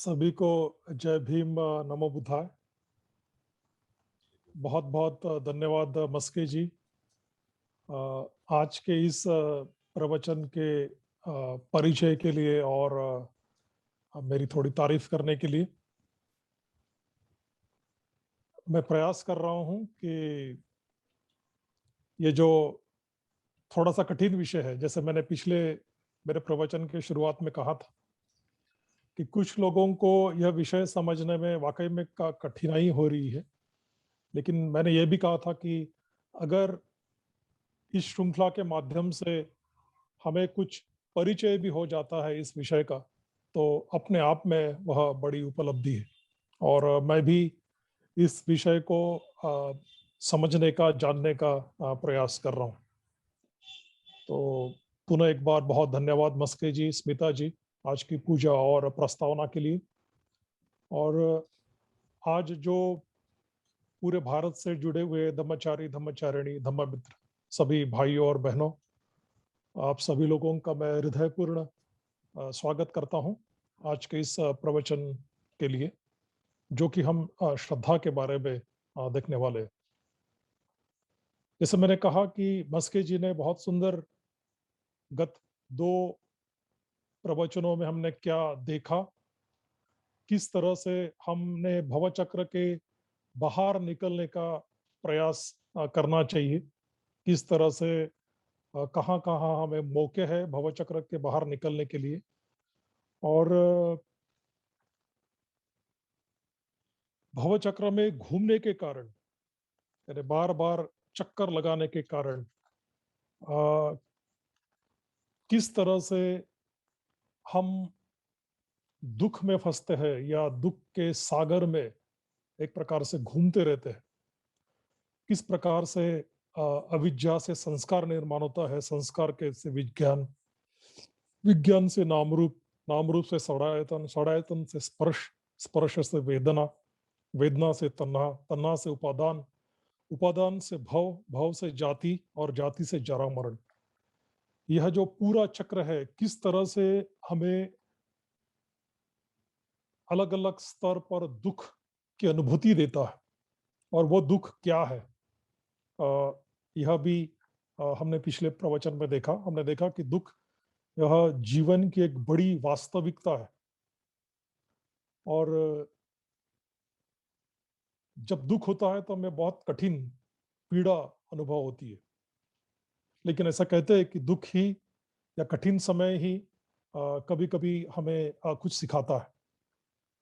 सभी को जय भीम, नमो बुद्धाय। बहुत बहुत धन्यवाद मस्के जी, आज के इस प्रवचन के परिचय के लिए और मेरी थोड़ी तारीफ करने के लिए। मैं प्रयास कर रहा हूं कि ये जो थोड़ा सा कठिन विषय है, जैसे मैंने पिछले मेरे प्रवचन के शुरुआत में कहा था कि कुछ लोगों को यह विषय समझने में वाकई में कठिनाई हो रही है, लेकिन मैंने ये भी कहा था कि अगर इस श्रृंखला के माध्यम से हमें कुछ परिचय भी हो जाता है इस विषय का, तो अपने आप में वह बड़ी उपलब्धि है। और मैं भी इस विषय को समझने का, जानने का प्रयास कर रहा हूँ। तो पुनः एक बार बहुत धन्यवाद मस्के जी, स्मिता जी, आज की पूजा और प्रस्तावना के लिए। और आज जो पूरे भारत से जुड़े हुए धम्मचारी, धम्मचारिणी, धम्ममित्र सभी भाइयों और बहनों, आप सभी लोगों का मैं हृदयपूर्ण स्वागत करता हूं आज के इस प्रवचन के लिए, जो कि हम श्रद्धा के बारे में देखने वाले हैं। जैसे मैंने कहा कि मस्के जी ने बहुत सुंदर गत दो प्रवचनों में हमने क्या देखा, किस तरह से हमने भवचक्र के बाहर निकलने का प्रयास करना चाहिए, किस तरह से कहाँ कहाँ हमें मौके है भवचक्र के बाहर निकलने के लिए, और भवचक्र में घूमने के कारण, यानी बार बार चक्कर लगाने के कारण किस तरह से हम दुख में फंसते हैं या दुख के सागर में एक प्रकार से घूमते रहते हैं। किस प्रकार से अविद्या से संस्कार निर्माण होता है, संस्कार के से विज्ञान, विज्ञान से नाम रूप, नाम रूप से षडायतन, षडायतन से स्पर्श, स्पर्श से वेदना, वेदना से तन्हा, तन्हा से उपादान, उपादान से भव, भव से जाति और जाति से जरा मरण। यह जो पूरा चक्र है, किस तरह से हमें अलग अलग स्तर पर दुख की अनुभूति देता है, और वो दुख क्या है, यह भी हमने पिछले प्रवचन में देखा। हमने देखा कि दुख यह जीवन की एक बड़ी वास्तविकता है, और जब दुख होता है तो हमें बहुत कठिन पीड़ा अनुभव होती है। लेकिन ऐसा कहते हैं कि दुख ही या कठिन समय ही कभी कभी हमें कुछ सिखाता है।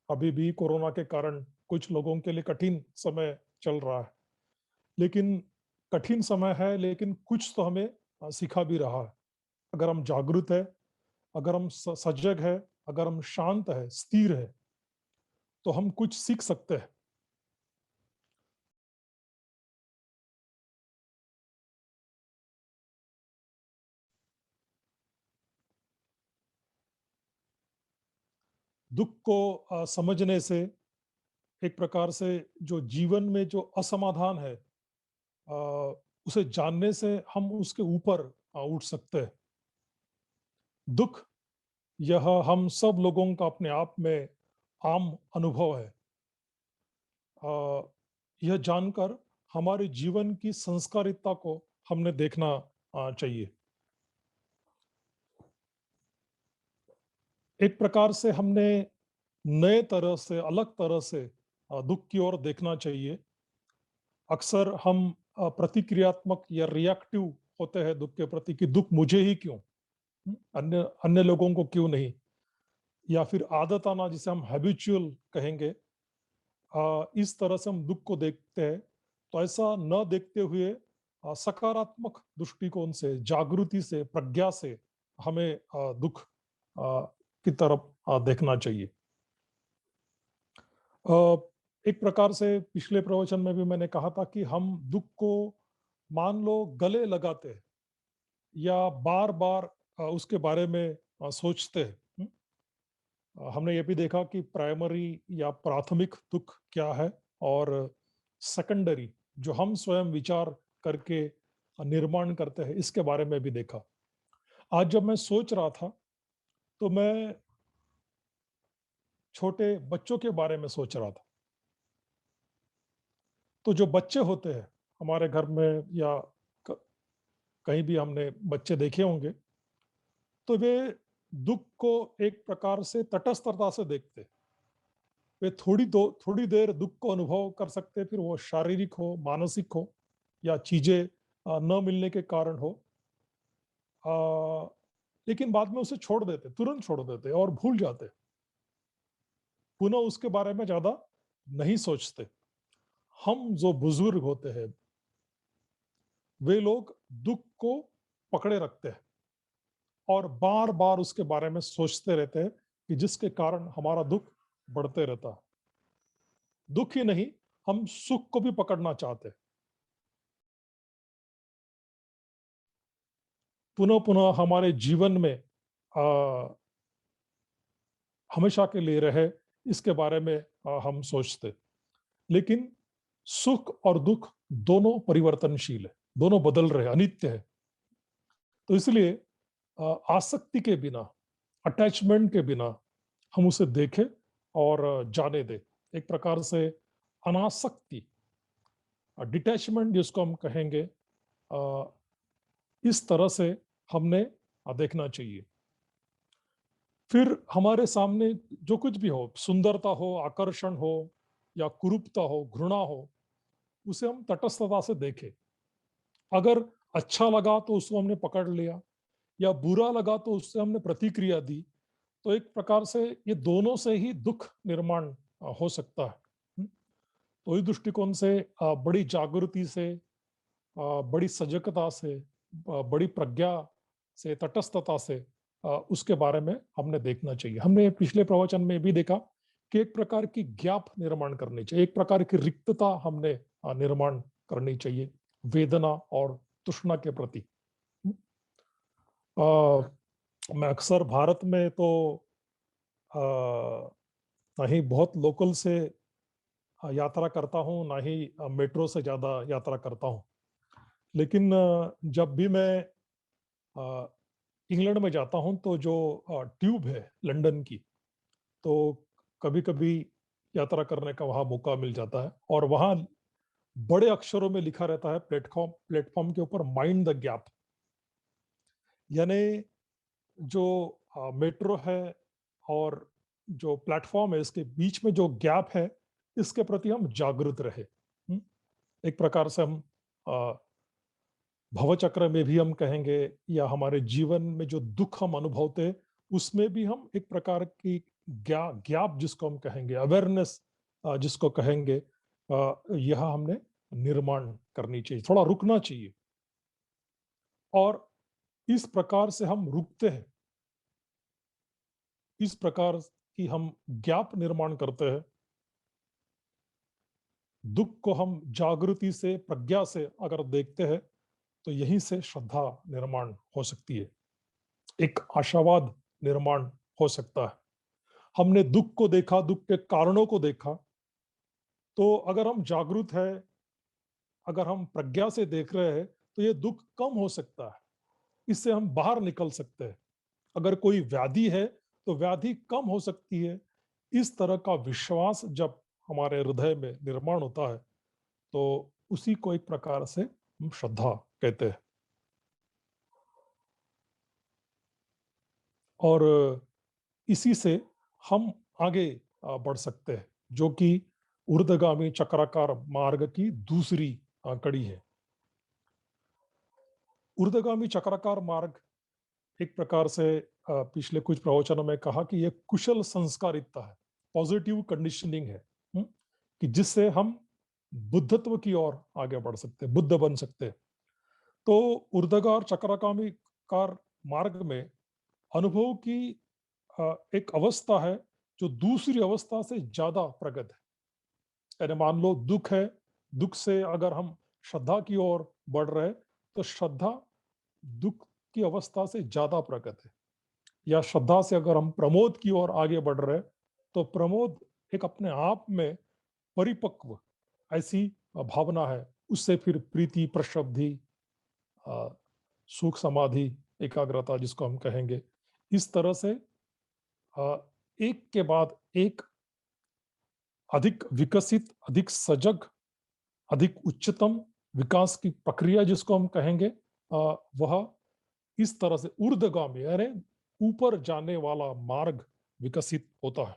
अभी भी कोरोना के कारण कुछ लोगों के लिए कठिन समय चल रहा है, लेकिन कठिन समय है, लेकिन कुछ तो हमें सिखा भी रहा है। अगर हम जागृत है, अगर हम सजग है, अगर हम शांत है, स्थिर है, तो हम कुछ सीख सकते हैं। दुख को समझने से एक प्रकार से जो जीवन में जो असमाधान है, उसे जानने से हम उसके ऊपर उठ सकते हैं। दुख यह हम सब लोगों का अपने आप में आम अनुभव है। यह जानकर हमारे जीवन की संस्कारिता को हमने देखना चाहिए। एक प्रकार से हमने नए तरह से, अलग तरह से दुख की ओर देखना चाहिए। अक्सर हम प्रतिक्रियात्मक या रिएक्टिव होते हैं दुख के प्रति, कि दुख मुझे ही क्यों, अन्य अन्य लोगों को क्यों नहीं, या फिर आदताना जिसे हम हैबिचुअल कहेंगे, इस तरह से हम दुख को देखते हैं। तो ऐसा न देखते हुए सकारात्मक दृष्टिकोण से, जागृति से, प्रज्ञा से हमें दुख की तरफ देखना चाहिए। एक प्रकार से पिछले प्रवचन में भी मैंने कहा था कि हम दुख को मान लो गले लगाते हैं, या बार बार उसके बारे में सोचते हैं। हमने ये भी देखा कि प्राइमरी या प्राथमिक दुख क्या है, और सेकेंडरी जो हम स्वयं विचार करके निर्माण करते हैं, इसके बारे में भी देखा। आज जब मैं सोच रहा था, तो मैं छोटे बच्चों के बारे में सोच रहा था। तो जो बच्चे होते हैं हमारे घर में या क- कहीं भी हमने बच्चे देखे होंगे, तो वे दुख को एक प्रकार से तटस्थता से देखते हैं। वे थोड़ी देर दुख को अनुभव कर सकते हैं, फिर वो शारीरिक हो, मानसिक हो, या चीजें न मिलने के कारण हो। आ, लेकिन बाद में उसे छोड़ देते, तुरंत छोड़ देते और भूल जाते, पुनः उसके बारे में ज्यादा नहीं सोचते। हम जो बुजुर्ग होते हैं, वे लोग दुख को पकड़े रखते हैं और बार बार उसके बारे में सोचते रहते हैं, कि जिसके कारण हमारा दुख बढ़ते रहता है। दुख ही नहीं, हम सुख को भी पकड़ना चाहते हैं, पुनः पुनः हमारे जीवन में हमेशा के लिए रहे, इसके बारे में हम सोचते। लेकिन सुख और दुख दोनों परिवर्तनशील है, दोनों बदल रहे, अनित्य है। तो इसलिए आसक्ति के बिना, अटैचमेंट के बिना हम उसे देखें और जाने दें। एक प्रकार से अनासक्ति, डिटैचमेंट जिसको हम कहेंगे, इस तरह से हमने देखना चाहिए। फिर हमारे सामने जो कुछ भी हो, सुंदरता हो, आकर्षण हो, या कुरूपता हो, घृणा हो, उसे हम तटस्थता से देखें। अगर अच्छा लगा तो उसको हमने पकड़ लिया, या बुरा लगा तो उससे हमने प्रतिक्रिया दी। तो एक प्रकार से ये दोनों से ही दुख निर्माण हो सकता है। तो इस दृष्टिकोण से बड़ी जागृति से, बड़ी सजगता से, बड़ी प्रज्ञा से, तटस्थता से उसके बारे में हमने देखना चाहिए। हमने पिछले प्रवचन में भी देखा कि एक प्रकार की गैप निर्माण करनी चाहिए, एक प्रकार की रिक्तता हमने निर्माण करनी चाहिए वेदना और तृष्णा के प्रति। मैं अक्सर भारत में तो अ, ना ही बहुत लोकल से यात्रा करता हूँ, ना ही मेट्रो से ज्यादा यात्रा करता हूँ। लेकिन जब भी मैं इंग्लैंड में जाता हूँ, तो जो ट्यूब है लंदन की, तो कभी कभी यात्रा करने का वहां मौका मिल जाता है, और वहां बड़े अक्षरों में लिखा रहता है प्लेटफॉर्म प्लेटफॉर्म के ऊपर, माइंड द गैप। यानी जो मेट्रो है और जो प्लेटफॉर्म है, इसके बीच में जो गैप है, इसके प्रति हम जागृत रहे। एक प्रकार से हम भव चक्र में भी हम कहेंगे, या हमारे जीवन में जो दुख हम अनुभवते, उसमें भी हम एक प्रकार की ज्ञाप जिसको हम कहेंगे, अवेयरनेस जिसको कहेंगे, यह हमने निर्माण करनी चाहिए, थोड़ा रुकना चाहिए। और इस प्रकार से हम रुकते हैं, इस प्रकार की हम ज्ञाप निर्माण करते हैं। दुख को हम जागृति से, प्रज्ञा से अगर देखते हैं, तो यहीं से श्रद्धा निर्माण हो सकती है, एक आशावाद निर्माण हो सकता है। हमने दुख को देखा, दुख के कारणों को देखा, तो अगर हम जागरूक है, अगर हम प्रज्ञा से देख रहे हैं, तो ये दुख कम हो सकता है, इससे हम बाहर निकल सकते हैं। अगर कोई व्याधि है, तो व्याधि कम हो सकती है। इस तरह का विश्वास जब हमारे हृदय में निर्माण होता है, तो उसी को एक प्रकार से हम श्रद्धा कहते हैं। और इसी से हम आगे बढ़ सकते हैं, जो कि ऊर्ध्वगामी चक्राकार मार्ग की दूसरी कड़ी है। ऊर्ध्वगामी चक्राकार मार्ग एक प्रकार से पिछले कुछ प्रवचनों में कहा कि यह कुशल संस्कारिता है, पॉजिटिव कंडीशनिंग है, कि जिससे हम बुद्धत्व की ओर आगे बढ़ सकते हैं, बुद्ध बन सकते हैं। तो ऊर्ध्वगामी चक्राकामी कार मार्ग में अनुभव की एक अवस्था है, जो दूसरी अवस्था से ज्यादा प्रगत है। यानी मान लो दुख है, दुख से अगर हम श्रद्धा की ओर बढ़ रहे, तो श्रद्धा दुख की अवस्था से ज्यादा प्रगत है। या श्रद्धा से अगर हम प्रमोद की ओर आगे बढ़ रहे, तो प्रमोद एक अपने आप में परिपक्व ऐसी भावना है। उससे फिर प्रीति, प्रशब्धि, सुख, समाधि, एकाग्रता जिसको हम कहेंगे, इस तरह से एक के बाद एक अधिक विकसित, अधिक सजग, अधिक उच्चतम विकास की प्रक्रिया जिसको हम कहेंगे, वह इस तरह से ऊर्ध्वगामी यानी ऊपर जाने वाला मार्ग विकसित होता है।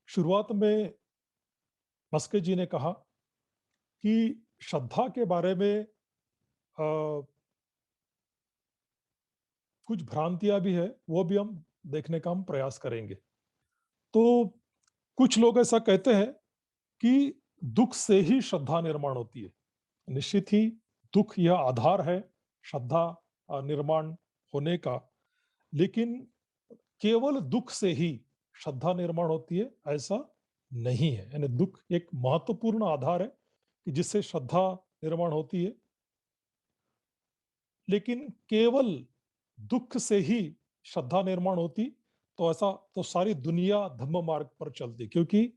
शुरुआत में मस्के जी ने कहा कि श्रद्धा के बारे में कुछ भ्रांतियां भी है, वो भी हम देखने का हम प्रयास करेंगे। तो कुछ लोग ऐसा कहते हैं कि दुख से ही श्रद्धा निर्माण होती है। निश्चित ही दुख यह आधार है श्रद्धा निर्माण होने का, लेकिन केवल दुख से ही श्रद्धा निर्माण होती है ऐसा नहीं है। यानी दुख एक महत्वपूर्ण आधार है कि जिससे श्रद्धा निर्माण होती है, लेकिन केवल दुख से ही श्रद्धा निर्माण होती तो ऐसा तो सारी दुनिया धम्म मार्ग पर चलती, क्योंकि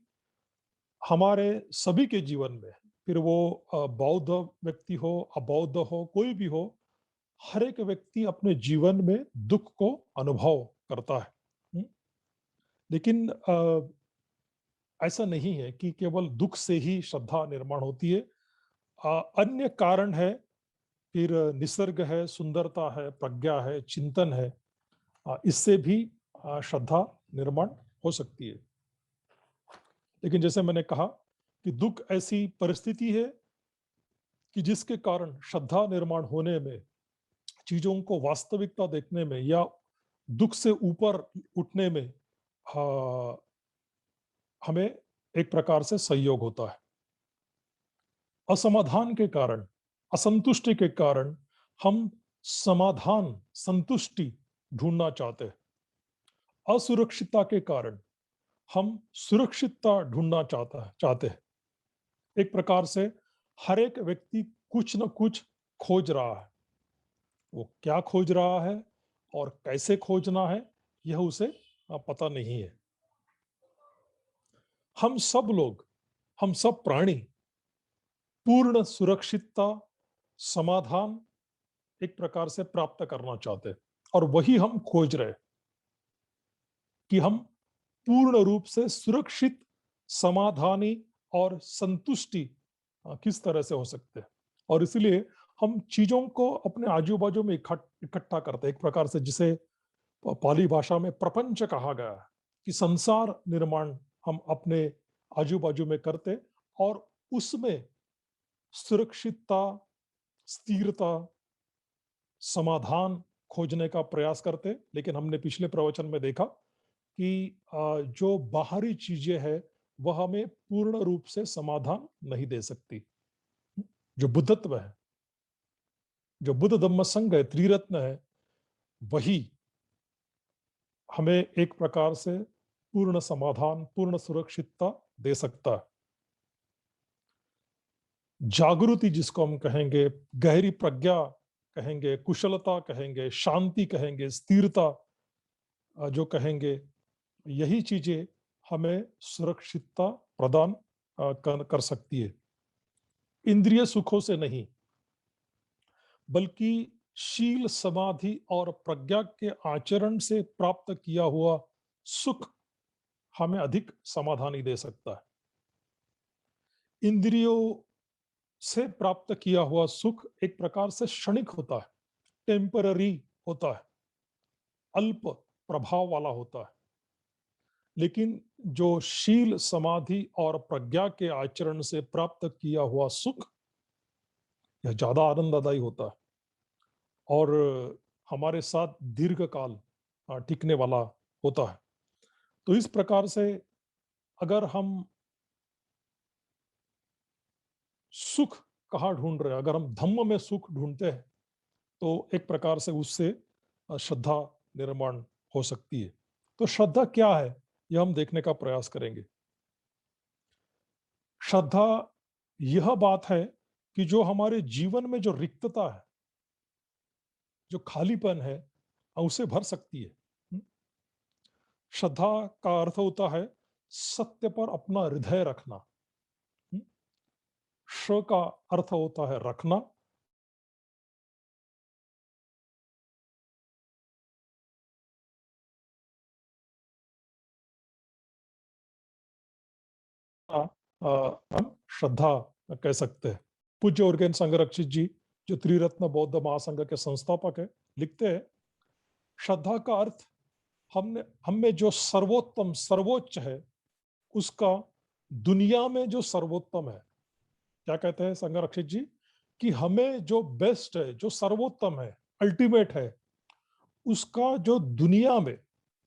हमारे सभी के जीवन में, फिर वो बौद्ध व्यक्ति हो, अबौद्ध हो, कोई भी हो, हर एक व्यक्ति अपने जीवन में दुख को अनुभव करता है। हम्म? लेकिन ऐसा नहीं है कि केवल दुख से ही श्रद्धा निर्माण होती है। अन्य कारण है, फिर निसर्ग है, सुंदरता है, प्रज्ञा है, चिंतन है, इससे भी श्रद्धा निर्माण हो सकती है। लेकिन जैसे मैंने कहा कि दुख ऐसी परिस्थिति है कि जिसके कारण श्रद्धा निर्माण होने में, चीजों को वास्तविकता देखने में या दुख से ऊपर उठने में हमें एक प्रकार से सहयोग होता है। असमाधान के कारण, असंतुष्टि के कारण हम समाधान, संतुष्टि ढूंढना चाहते हैं। असुरक्षितता के कारण हम सुरक्षितता ढूंढना चाहते हैं। एक प्रकार से हर एक व्यक्ति कुछ न कुछ खोज रहा है। वो क्या खोज रहा है और कैसे खोजना है, यह उसे पता नहीं है। हम सब लोग, हम सब प्राणी पूर्ण सुरक्षितता, समाधान एक प्रकार से प्राप्त करना चाहते हैं, और वही हम खोज रहे हैं कि हम पूर्ण रूप से सुरक्षित, समाधानी और संतुष्टि किस तरह से हो सकते हैं। और इसलिए हम चीजों को अपने आजू बाजू में इकट्ठा करते हैं, एक प्रकार से जिसे पाली भाषा में प्रपंच कहा गया है, कि संसार निर्माण हम अपने आजू बाजू में करते और उसमें सुरक्षितता, स्थिरता, समाधान खोजने का प्रयास करते। लेकिन हमने पिछले प्रवचन में देखा कि जो बाहरी चीजें हैं वह हमें पूर्ण रूप से समाधान नहीं दे सकती। जो बुद्धत्व है, जो बुद्ध धम्म संघ है, त्रिरत्न है, वही हमें एक प्रकार से पूर्ण समाधान, पूर्ण सुरक्षितता दे सकता है। जागृति जिसको हम कहेंगे, गहरी प्रज्ञा कहेंगे, कुशलता कहेंगे, शांति कहेंगे, स्थिरता जो कहेंगे, यही चीजें हमें सुरक्षितता प्रदान कर सकती है। इंद्रिय सुखों से नहीं, बल्कि शील, समाधि और प्रज्ञा के आचरण से प्राप्त किया हुआ सुख हमें अधिक समाधानी दे सकता है। इंद्रियों से प्राप्त किया हुआ सुख एक प्रकार से क्षणिक होता है, टेम्पररी होता है, अल्प प्रभाव वाला होता है। लेकिन जो शील, समाधि और प्रज्ञा के आचरण से प्राप्त किया हुआ सुख, यह ज्यादा आनंददायी होता है और हमारे साथ दीर्घ काल टिकने वाला होता है। तो इस प्रकार से अगर हम सुख कहाँ ढूंढ रहे हैं, अगर हम धम्म में सुख ढूंढते हैं, तो एक प्रकार से उससे श्रद्धा निर्माण हो सकती है। तो श्रद्धा क्या है, यह हम देखने का प्रयास करेंगे। श्रद्धा यह बात है कि जो हमारे जीवन में जो रिक्तता है, जो खालीपन है, उसे भर सकती है। श्रद्धा का अर्थ होता है सत्य पर अपना हृदय रखना। श का अर्थ होता है रखना, हम श्रद्धा कह सकते हैं। पूज्य उर्गेन संघरक्षित जी, जो त्रिरत्न बौद्ध महासंघ के संस्थापक है, लिखते हैं, श्रद्धा का अर्थ हमने हमें जो सर्वोत्तम सर्वोच्च है उसका दुनिया में जो सर्वोत्तम है, क्या कहते हैं संघरक्षित जी, कि हमें जो बेस्ट है, जो सर्वोत्तम है, अल्टीमेट है, उसका जो दुनिया में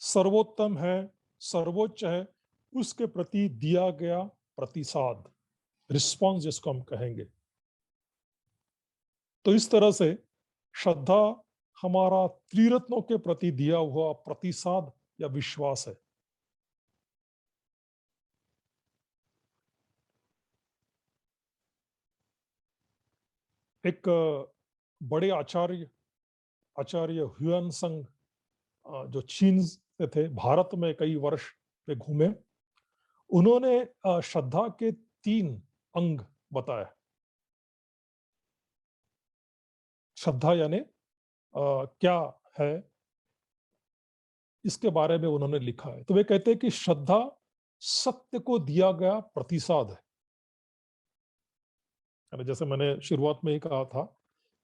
सर्वोत्तम है, सर्वोच्च है, उसके प्रति दिया गया प्रतिसाद, रिस्पॉन्स जिसको हम कहेंगे। तो इस तरह से श्रद्धा हमारा त्रिरत्नों के प्रति दिया हुआ प्रतिसाद या विश्वास है। एक बड़े आचार्य आचार्य ह्युएन संग, जो चीन से थे, भारत में कई वर्ष पे घूमे, उन्होंने श्रद्धा के 3 अंग बताए। श्रद्धा यानी क्या है, इसके बारे में उन्होंने लिखा है। तो वे कहते हैं कि श्रद्धा सत्य को दिया गया प्रतिसाद है। यानी जैसे मैंने शुरुआत में ही कहा था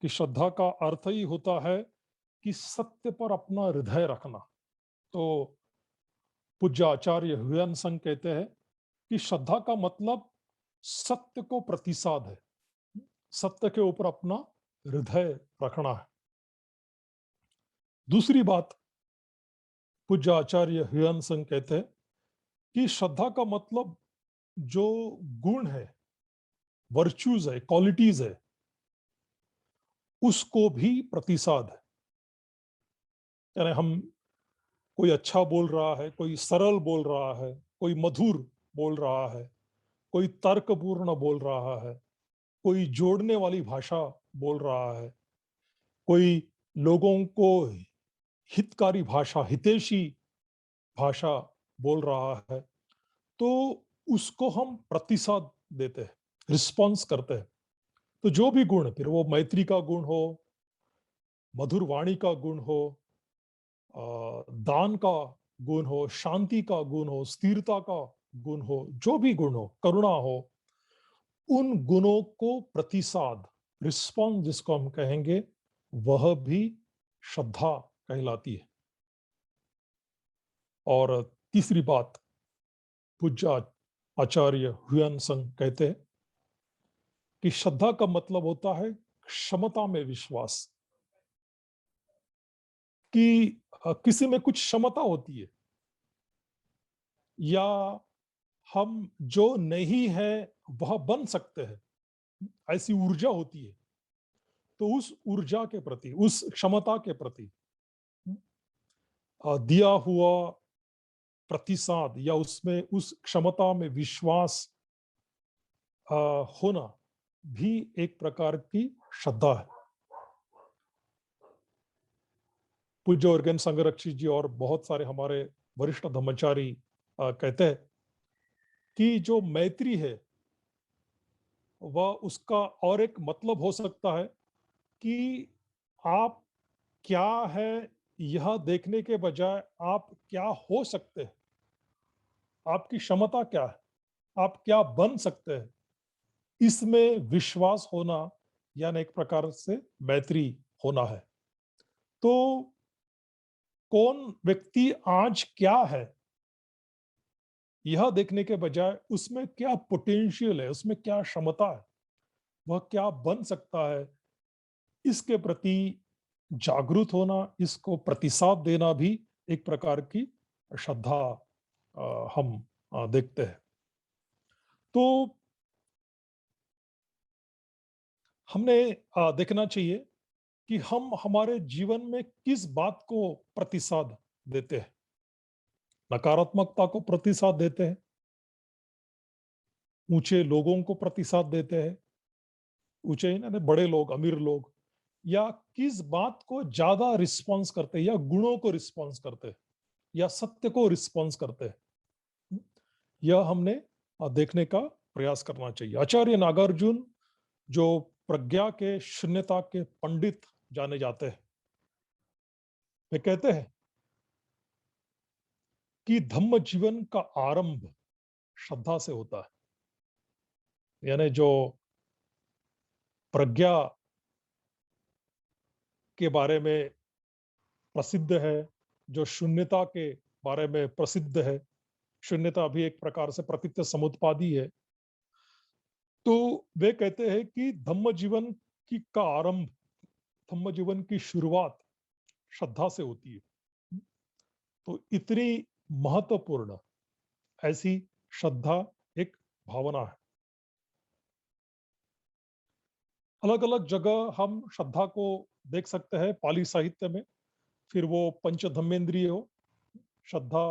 कि श्रद्धा का अर्थ ही होता है कि सत्य पर अपना हृदय रखना। तो पूज्य आचार्य ह्युएन संग कहते हैं कि श्रद्धा का मतलब सत्य को प्रतिसाद है, सत्य के ऊपर अपना हृदय रखना है। दूसरी बात पूज्य आचार्य ह्युएन संग कहते हैं कि श्रद्धा का मतलब जो गुण है, वर्च्यूज है, क्वालिटीज है, उसको भी प्रतिसाद है। यानी हम, कोई अच्छा बोल रहा है, कोई सरल बोल रहा है, कोई मधुर बोल रहा है, कोई तर्कपूर्ण बोल रहा है, कोई जोड़ने वाली भाषा बोल रहा है, कोई लोगों को हितकारी भाषा, हितैषी भाषा बोल रहा है, तो उसको हम प्रतिसाद देते हैं, रिस्पॉन्स करते हैं। तो जो भी गुण, फिर वो मैत्री का गुण हो, मधुर वाणी का गुण हो, दान का गुण हो, शांति का गुण हो, स्थिरता का गुण हो, जो भी गुण हो, करुणा हो, उन गुणों को प्रतिसाद, रिस्पॉन्स जिसको हम कहेंगे, वह भी श्रद्धा कहलाती है। और तीसरी बात पूज्य आचार्य ह्युएन संग कहते हैं कि श्रद्धा का मतलब होता है क्षमता में विश्वास, कि किसी में कुछ क्षमता होती है, या हम जो नहीं है वह बन सकते हैं, ऐसी ऊर्जा होती है। तो उस ऊर्जा के प्रति, उस क्षमता के प्रति दिया हुआ प्रतिसाद या उसमें, उस क्षमता में विश्वास होना भी एक प्रकार की श्रद्धा है। पूज्य उर्गेन संघरक्षित जी और बहुत सारे हमारे वरिष्ठ धर्मचारी कहते हैं कि जो मैत्री है वह, उसका और एक मतलब हो सकता है कि आप क्या है यह देखने के बजाय आप क्या हो सकते हैं, आपकी क्षमता क्या है, आप क्या बन सकते हैं, इसमें विश्वास होना, यानी एक प्रकार से मैत्री होना है। तो कौन व्यक्ति आज क्या है यह देखने के बजाय उसमें क्या पोटेंशियल है, उसमें क्या क्षमता है, वह क्या बन सकता है, इसके प्रति जागरूक होना, इसको प्रतिसाद देना भी एक प्रकार की श्रद्धा हम देखते हैं। तो हमने देखना चाहिए कि हम हमारे जीवन में किस बात को प्रतिसाद देते हैं। नकारात्मकता को प्रतिसाद देते हैं, ऊंचे लोगों को प्रतिसाद देते हैं, ऊंचे यानी बड़े लोग, अमीर लोग, या किस बात को ज्यादा रिस्पॉन्स करते हैं, या गुणों को रिस्पॉन्स करते हैं, या सत्य को रिस्पॉन्स करते हैं, यह हमने देखने का प्रयास करना चाहिए। आचार्य नागार्जुन, जो प्रज्ञा के शून्यता के पंडित जाने जाते हैं, वे कहते हैं कि धम्म जीवन का आरंभ श्रद्धा से होता है। यानी जो प्रज्ञा के बारे में प्रसिद्ध है, जो शून्यता के बारे में प्रसिद्ध है, शून्यता भी एक प्रकार से प्रतीत समुत्पादी है। तो वे कहते हैं कि धम्म जीवन की का आरंभ, धम्म जीवन की शुरुआत श्रद्धा से होती है। तो इतनी महत्वपूर्ण ऐसी श्रद्धा एक भावना है। अलग अलग जगह हम श्रद्धा को देख सकते हैं पाली साहित्य में, फिर वो पंच धम्मेंद्रिय हो, श्रद्धा,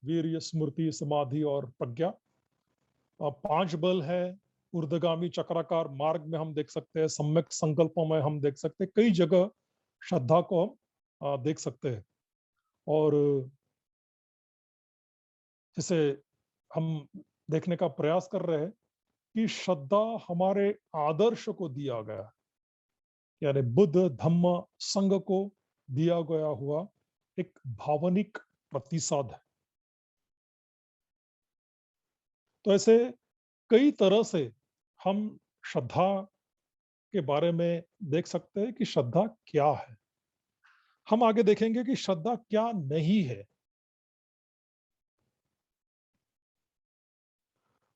वीर्य, स्मृति, समाधि और प्रज्ञा। पांच बल है, ऊर्ध्वगामी चक्राकार मार्ग में हम देख सकते हैं, सम्यक संकल्पों में हम देख सकते हैं, कई जगह श्रद्धा को हम देख सकते हैं। और जैसे हम देखने का प्रयास कर रहे हैं कि श्रद्धा हमारे आदर्श को दिया गया, यानी बुद्ध धम्म संघ को दिया गया हुआ एक भावनिक प्रतिसाद है। तो ऐसे कई तरह से हम श्रद्धा के बारे में देख सकते हैं कि श्रद्धा क्या है। हम आगे देखेंगे कि श्रद्धा क्या नहीं है।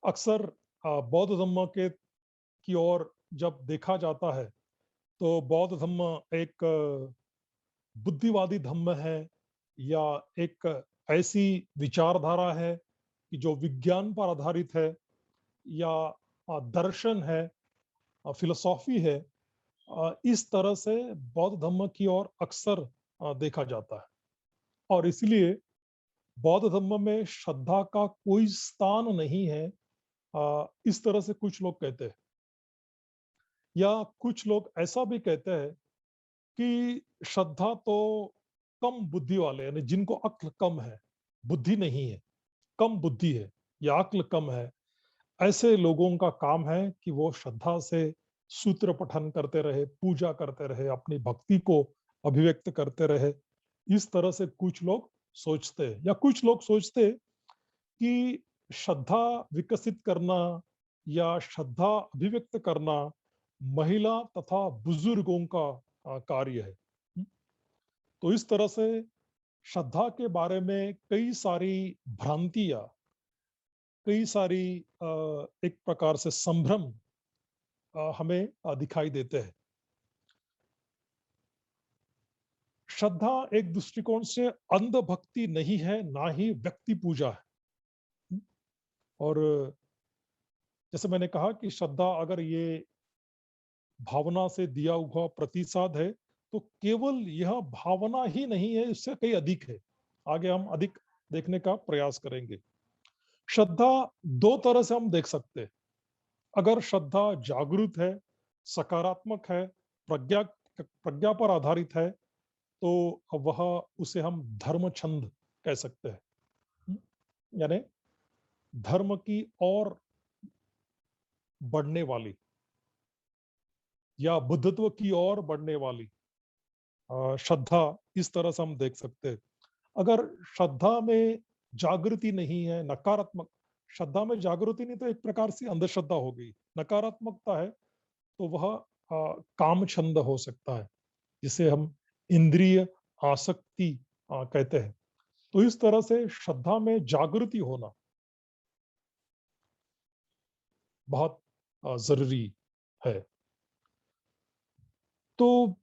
अक्सर बौद्ध धर्म के की ओर जब देखा जाता है तो बौद्ध धर्म एक बुद्धिवादी धर्म है, या एक ऐसी विचारधारा है कि जो विज्ञान पर आधारित है, या दर्शन है, फिलोसॉफी है। इस तरह से बौद्ध धर्म की ओर अक्सर देखा जाता है, और इसलिए बौद्ध धर्म में श्रद्धा का कोई स्थान नहीं है, इस तरह से कुछ लोग कहते हैं। या कुछ लोग ऐसा भी कहते हैं कि श्रद्धा तो कम बुद्धि वाले, यानी जिनको अक्ल कम है, बुद्धि नहीं है, कम बुद्धि है या अक्ल कम है, ऐसे लोगों का काम है कि वो श्रद्धा से सूत्र पठन करते रहे, पूजा करते रहे, अपनी भक्ति को अभिव्यक्त करते रहे। इस तरह से कुछ लोग सोचते हैं, या कुछ लोग सोचते हैं कि श्रद्धा विकसित करना या श्रद्धा अभिव्यक्त करना महिला तथा बुजुर्गों का कार्य है। तो इस तरह से श्रद्धा के बारे में कई सारी भ्रांतियां, कई सारी एक प्रकार से संभ्रम हमें दिखाई देते हैं। श्रद्धा एक दृष्टिकोण से अंध भक्ति नहीं है, ना ही व्यक्ति पूजा है। और जैसे मैंने कहा कि श्रद्धा अगर ये भावना से दिया हुआ प्रतिसाद है, तो केवल यह भावना ही नहीं है, इससे कई अधिक है। आगे हम अधिक देखने का प्रयास करेंगे। श्रद्धा दो तरह से हम देख सकते हैं। अगर श्रद्धा जागृत है, सकारात्मक है, प्रज्ञा प्रज्ञा पर आधारित है, तो वह उसे हम धर्म छंद कह सकते हैं। यानी धर्म की ओर बढ़ने वाली या बुद्धत्व की ओर बढ़ने वाली श्रद्धा, इस तरह से हम देख सकते हैं। अगर श्रद्धा में जागृति नहीं है, नकारात्मक, श्रद्धा में जागृति नहीं तो एक प्रकार से अंधश्रद्धा हो गई, नकारात्मकता है, तो वह काम छंद हो सकता है, जिसे हम इंद्रिय आसक्ति कहते हैं। तो इस तरह से श्रद्धा में जागृति होना बहुत जरूरी है। तो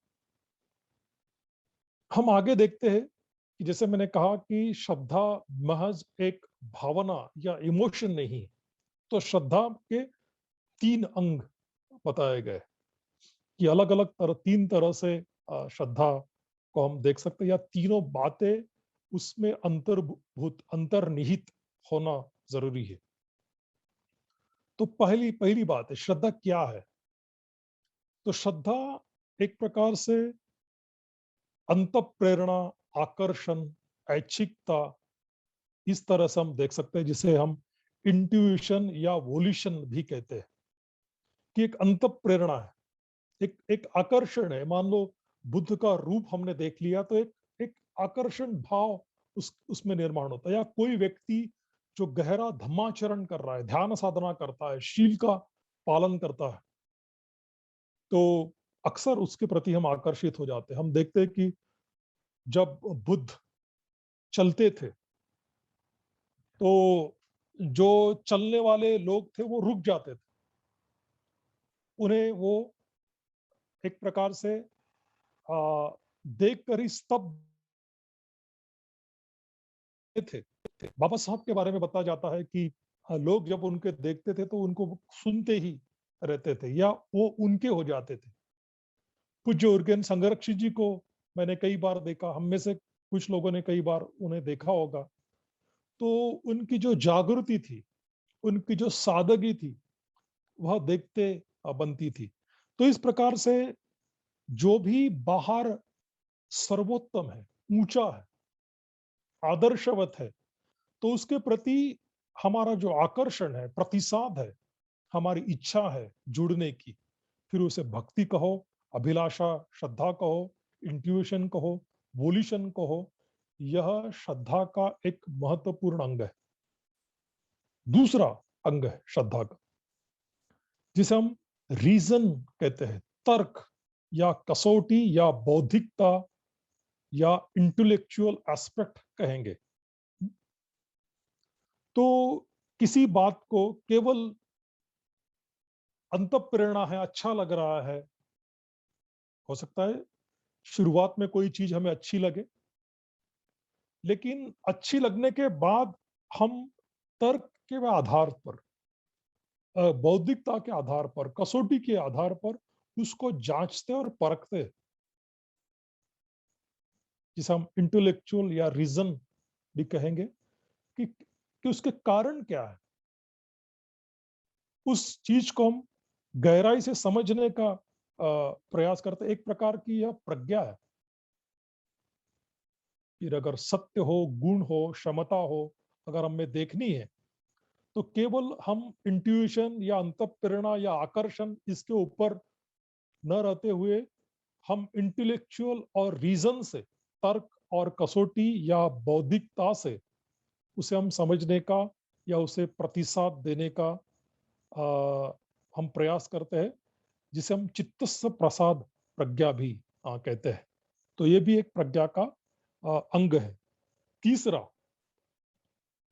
हम आगे देखते हैं कि जैसे मैंने कहा कि श्रद्धा महज एक भावना या इमोशन नहीं है। तो श्रद्धा के तीन अंग बताए गए कि अलग अलग तीन तरह से श्रद्धा को हम देख सकते हैं, या तीनों बातें उसमें अंतर्भूत, अंतर्निहित होना जरूरी है। तो पहली पहली बात है, श्रद्धा क्या है? तो श्रद्धा एक प्रकार से अंत प्रेरणा, आकर्षण, ऐच्छिकता, इस तरह से हम देख सकते हैं, जिसे हम इंट्यूशन या वोल्यूशन भी कहते हैं, कि एक अंत प्रेरणा है, एक एक आकर्षण है। मान लो बुद्ध का रूप हमने देख लिया, तो एक एक आकर्षण भाव उसमें निर्माण होता है। या कोई व्यक्ति जो गहरा धम्माचरण कर रहा है, ध्यान साधना करता है, शील का पालन करता है तो अक्सर उसके प्रति हम आकर्षित हो जाते हैं। हम देखते हैं कि जब बुद्ध चलते थे तो जो चलने वाले लोग थे वो रुक जाते थे, उन्हें वो एक प्रकार से देखकर ही स्तब्ध थे। बाबा साहब के बारे में बताया जाता है कि लोग जब उनके देखते थे तो उनको सुनते ही रहते थे या वो उनके हो जाते थे। पूज्य उर्गेन संगरक्षी जी को मैंने कई बार देखा, हम में से कुछ लोगों ने कई बार उन्हें देखा होगा। तो उनकी जो जागृति थी, उनकी जो सादगी थी, वह देखते बनती थी। तो इस प्रकार से जो भी बाहर सर्वोत्तम है, ऊंचा है, आदर्शवत है, तो उसके प्रति हमारा जो आकर्षण है, प्रतिसाद है, हमारी इच्छा है जुड़ने की, फिर उसे भक्ति कहो, अभिलाषा, श्रद्धा कहो, इंट्यूशन कहो, वोल्यूशन कहो, यह श्रद्धा का एक महत्वपूर्ण अंग है। दूसरा अंग है श्रद्धा का, जिसे हम रीजन कहते हैं, तर्क या कसौटी या बौद्धिकता या इंटेलेक्चुअल एस्पेक्ट कहेंगे। तो किसी बात को केवल अंतःप्रेरणा है, अच्छा लग रहा है, हो सकता है शुरुआत में कोई चीज हमें अच्छी लगे, लेकिन अच्छी लगने के बाद हम तर्क के आधार पर, बौद्धिकता के आधार पर, कसौटी के आधार पर उसको जांचते और परखते, जिसे हम इंटेलेक्चुअल या रीजन भी कहेंगे कि उसके कारण क्या है। उस चीज को हम गहराई से समझने का प्रयास करते। एक प्रकार की यह प्रज्ञा है कि अगर सत्य हो, गुण हो, क्षमता हो, अगर हमें देखनी है तो केवल हम इंट्यूशन या अंतःप्रेरणा या आकर्षण इसके ऊपर न रहते हुए हम इंटेलेक्चुअल और रीजन से, तर्क और कसौटी या बौद्धिकता से उसे हम समझने का या उसे प्रतिसाद देने का हम प्रयास करते हैं, जिसे हम चित्तस्थ प्रसाद प्रज्ञा भी कहते हैं। तो ये भी एक प्रज्ञा का अंग है। तीसरा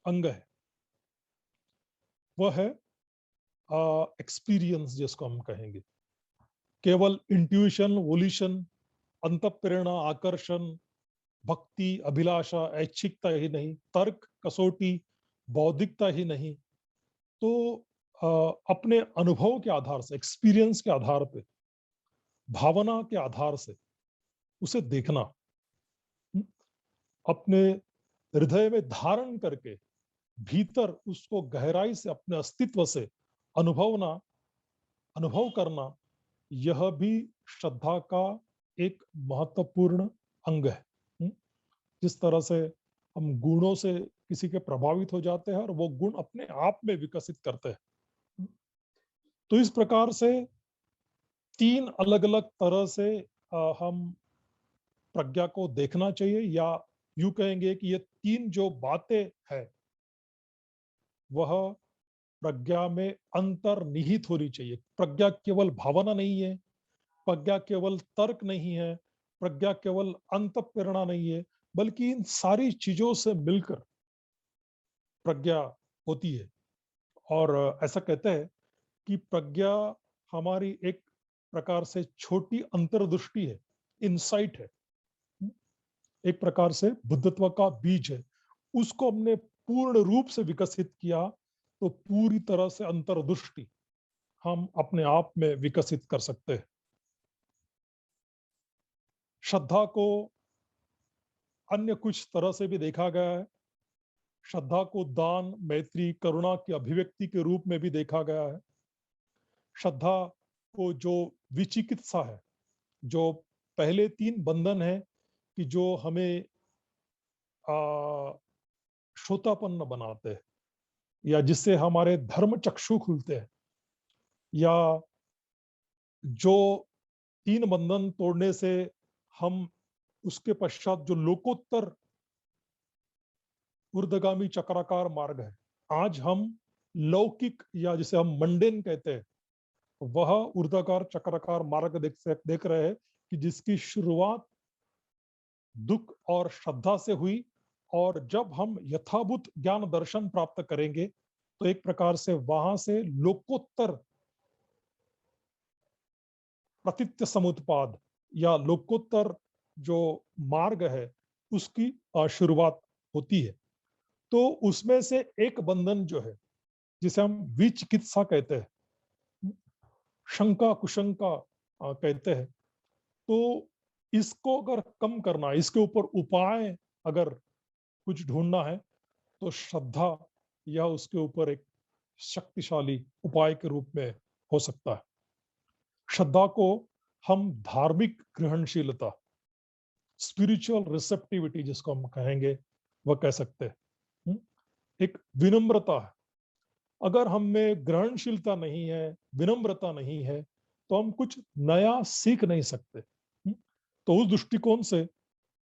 अंग है वह है एक्सपीरियंस, जिसको हम कहेंगे। केवल इंट्यूशन, वोल्यूशन, अंतःप्रेरणा, आकर्षण, भक्ति, अभिलाषा, ऐच्छिकता ही नहीं, तर्क, कसौटी, बौद्धिकता ही नहीं, तो अपने अनुभव के आधार से, एक्सपीरियंस के आधार पे, भावना के आधार से उसे देखना, अपने हृदय में धारण करके भीतर उसको गहराई से अपने अस्तित्व से अनुभव करना, यह भी श्रद्धा का एक महत्वपूर्ण अंग है। जिस तरह से हम गुणों से किसी के प्रभावित हो जाते हैं और वो गुण अपने आप में विकसित करते हैं, तो इस प्रकार से तीन अलग अलग तरह से हम प्रज्ञा को देखना चाहिए, या यूं कहेंगे कि ये तीन जो बातें हैं वह प्रज्ञा में अंतर्निहित होनी चाहिए। प्रज्ञा केवल भावना नहीं है, प्रज्ञा केवल तर्क नहीं है, प्रज्ञा केवल अंतःप्रेरणा नहीं है, बल्कि इन सारी चीजों से मिलकर प्रज्ञा होती है। और ऐसा कहते हैं कि प्रज्ञा हमारी एक प्रकार से छोटी अंतर्दृष्टि है, इनसाइट है, एक प्रकार से बुद्धत्व का बीज है। उसको हमने पूर्ण रूप से विकसित किया तो पूरी तरह से अंतर्दृष्टि हम अपने आप में विकसित कर सकते हैं। श्रद्धा को अन्य कुछ तरह से भी देखा गया है। श्रद्धा को दान, मैत्री, करुणा की अभिव्यक्ति के रूप में भी देखा गया है। श्रद्धा को जो विचिकित्सा है, जो पहले तीन बंधन है कि जो हमें श्रोतापन्न बनाते हैं, या जिससे हमारे धर्म चक्षु खुलते हैं, या जो तीन बंधन तोड़ने से हम उसके पश्चात जो लोकोत्तर ऊर्ध्वगामी चक्राकार मार्ग है, आज हम लौकिक या जिसे हम मंडेन कहते हैं, वह ऊर्ध्वाकार चक्राकार मार्ग देख रहे हैं कि जिसकी शुरुआत दुख और श्रद्धा से हुई, और जब हम यथाभूत ज्ञान दर्शन प्राप्त करेंगे तो एक प्रकार से वहां से लोकोत्तर प्रतित्य समुत्पाद या लोकोत्तर जो मार्ग है उसकी शुरुआत होती है। तो उसमें से एक बंधन जो है, जिसे हम विचिकित्सा कहते हैं, शंका कुशंका कहते हैं, तो इसको अगर कम करना, इसके ऊपर उपाय अगर कुछ ढूंढना है तो श्रद्धा या उसके ऊपर एक शक्तिशाली उपाय के रूप में हो सकता है। श्रद्धा को हम धार्मिक ग्रहणशीलता, स्पिरिचुअल रिसेप्टिविटी जिसको हम कहेंगे, वह कह सकते हैं। एक विनम्रता है। अगर हम में ग्रहणशीलता नहीं है, विनम्रता नहीं है, तो हम कुछ नया सीख नहीं सकते। तो उस दृष्टिकोण से